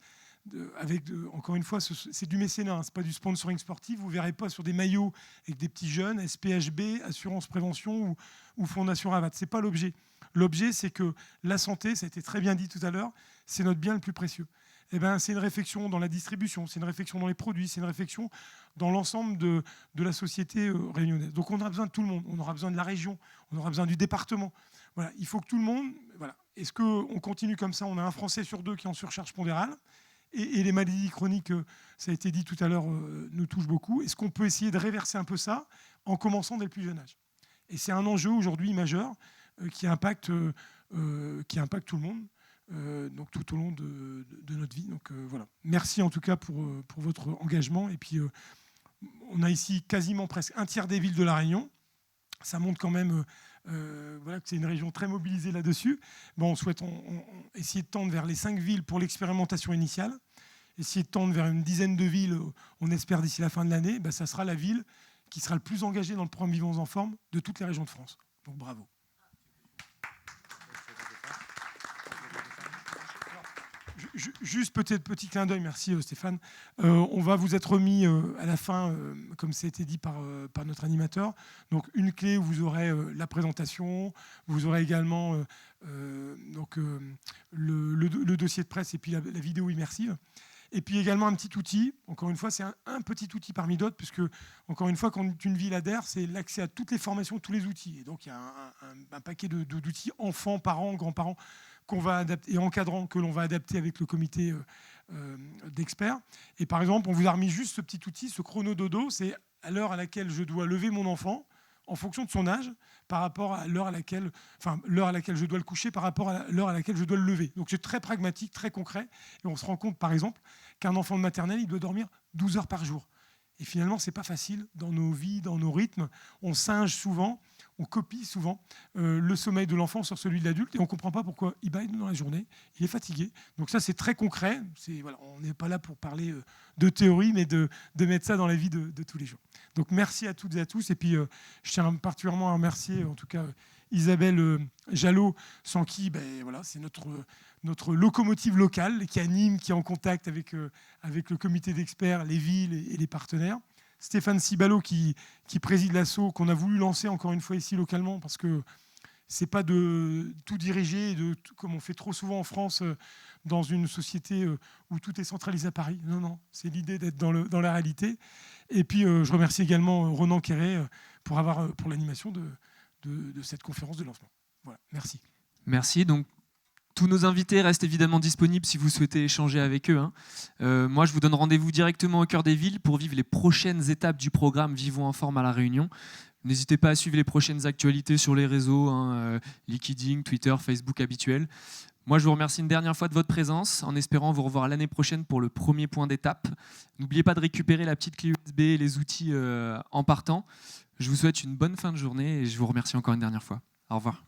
B: encore une fois, c'est du mécénat, hein, ce n'est pas du sponsoring sportif. Vous ne verrez pas sur des maillots avec des petits jeunes, SPHB, Assurance Prévention ou Fondation Ravat. Ce n'est pas l'objet. L'objet, c'est que la santé, ça a été très bien dit tout à l'heure, c'est notre bien le plus précieux. Eh ben, c'est une réflexion dans la distribution, c'est une réflexion dans les produits, c'est une réflexion dans l'ensemble de la société réunionnaise. Donc on a besoin de tout le monde, on aura besoin de la région, on aura besoin du département. Voilà, il faut que tout le monde... Voilà. Est-ce qu'on continue comme ça ? On a un Français sur 2 qui est en surcharge pondérale. Et les maladies chroniques, ça a été dit tout à l'heure, nous touchent beaucoup. Est-ce qu'on peut essayer de réverser un peu ça en commençant dès le plus jeune âge ? Et c'est un enjeu aujourd'hui majeur qui impacte tout le monde, donc tout au long de notre vie. Donc voilà. Merci en tout cas pour votre engagement. Et puis on a ici quasiment presque un tiers des villes de la Réunion. Ça montre quand même que c'est une région très mobilisée là-dessus. Bon, on souhaite essayer de tendre vers les 5 villes pour l'expérimentation initiale. Essayer de tendre vers une dizaine de villes, on espère d'ici la fin de l'année. Ça sera la ville qui sera le plus engagée dans le programme Vivons en forme de toutes les régions de France. Donc bravo. Juste peut-être petit clin d'œil, merci Stéphane. On va vous être remis à la fin, comme ça a été dit par notre animateur. Donc une clé où vous aurez la présentation, vous aurez également le dossier de presse et puis la vidéo immersive. Et puis également un petit outil. Encore une fois, c'est un petit outil parmi d'autres, puisque encore une fois, quand une ville adhère, c'est l'accès à toutes les formations, tous les outils. Et donc il y a un paquet d'outils enfants, parents, grands-parents qu'on va adapter, et encadrants que l'on va adapter avec le comité d'experts. Et par exemple, on vous a remis juste ce petit outil, ce chrono dodo, c'est à l'heure à laquelle je dois lever mon enfant, en fonction de son âge, par rapport à l'heure à laquelle je dois le coucher, par rapport à l'heure à laquelle je dois le lever. Donc c'est très pragmatique, très concret. Et on se rend compte, par exemple, qu'un enfant de maternelle, il doit dormir 12 heures par jour. Et finalement, c'est pas facile dans nos vies, dans nos rythmes. On singe souvent, on copie souvent le sommeil de l'enfant sur celui de l'adulte et on ne comprend pas pourquoi il baille dans la journée, il est fatigué. Donc ça, c'est très concret. Voilà, on n'est pas là pour parler de théorie, mais de mettre ça dans la vie de tous les jours. Donc merci à toutes et à tous. Et puis, je tiens particulièrement à remercier, en tout cas, Isabelle Jalot, sans qui voilà, c'est notre locomotive locale qui anime, qui est en contact avec le comité d'experts, les villes et les partenaires. Stéphane Cibalo qui préside l'asso, qu'on a voulu lancer encore une fois ici localement, parce que c'est pas de tout diriger, comme on fait trop souvent en France, dans une société où tout est centralisé à Paris. Non, c'est l'idée d'être dans la réalité. Et puis je remercie également Ronan Quéré pour l'animation de cette conférence de lancement. Voilà, merci.
A: Merci. Donc, tous nos invités restent évidemment disponibles si vous souhaitez échanger avec eux. Moi, je vous donne rendez-vous directement au cœur des villes pour vivre les prochaines étapes du programme Vivons en forme à La Réunion. N'hésitez pas à suivre les prochaines actualités sur les réseaux, LinkedIn, Twitter, Facebook habituels. Moi, je vous remercie une dernière fois de votre présence, en espérant vous revoir l'année prochaine pour le premier point d'étape. N'oubliez pas de récupérer la petite clé USB et les outils en partant. Je vous souhaite une bonne fin de journée et je vous remercie encore une dernière fois. Au revoir.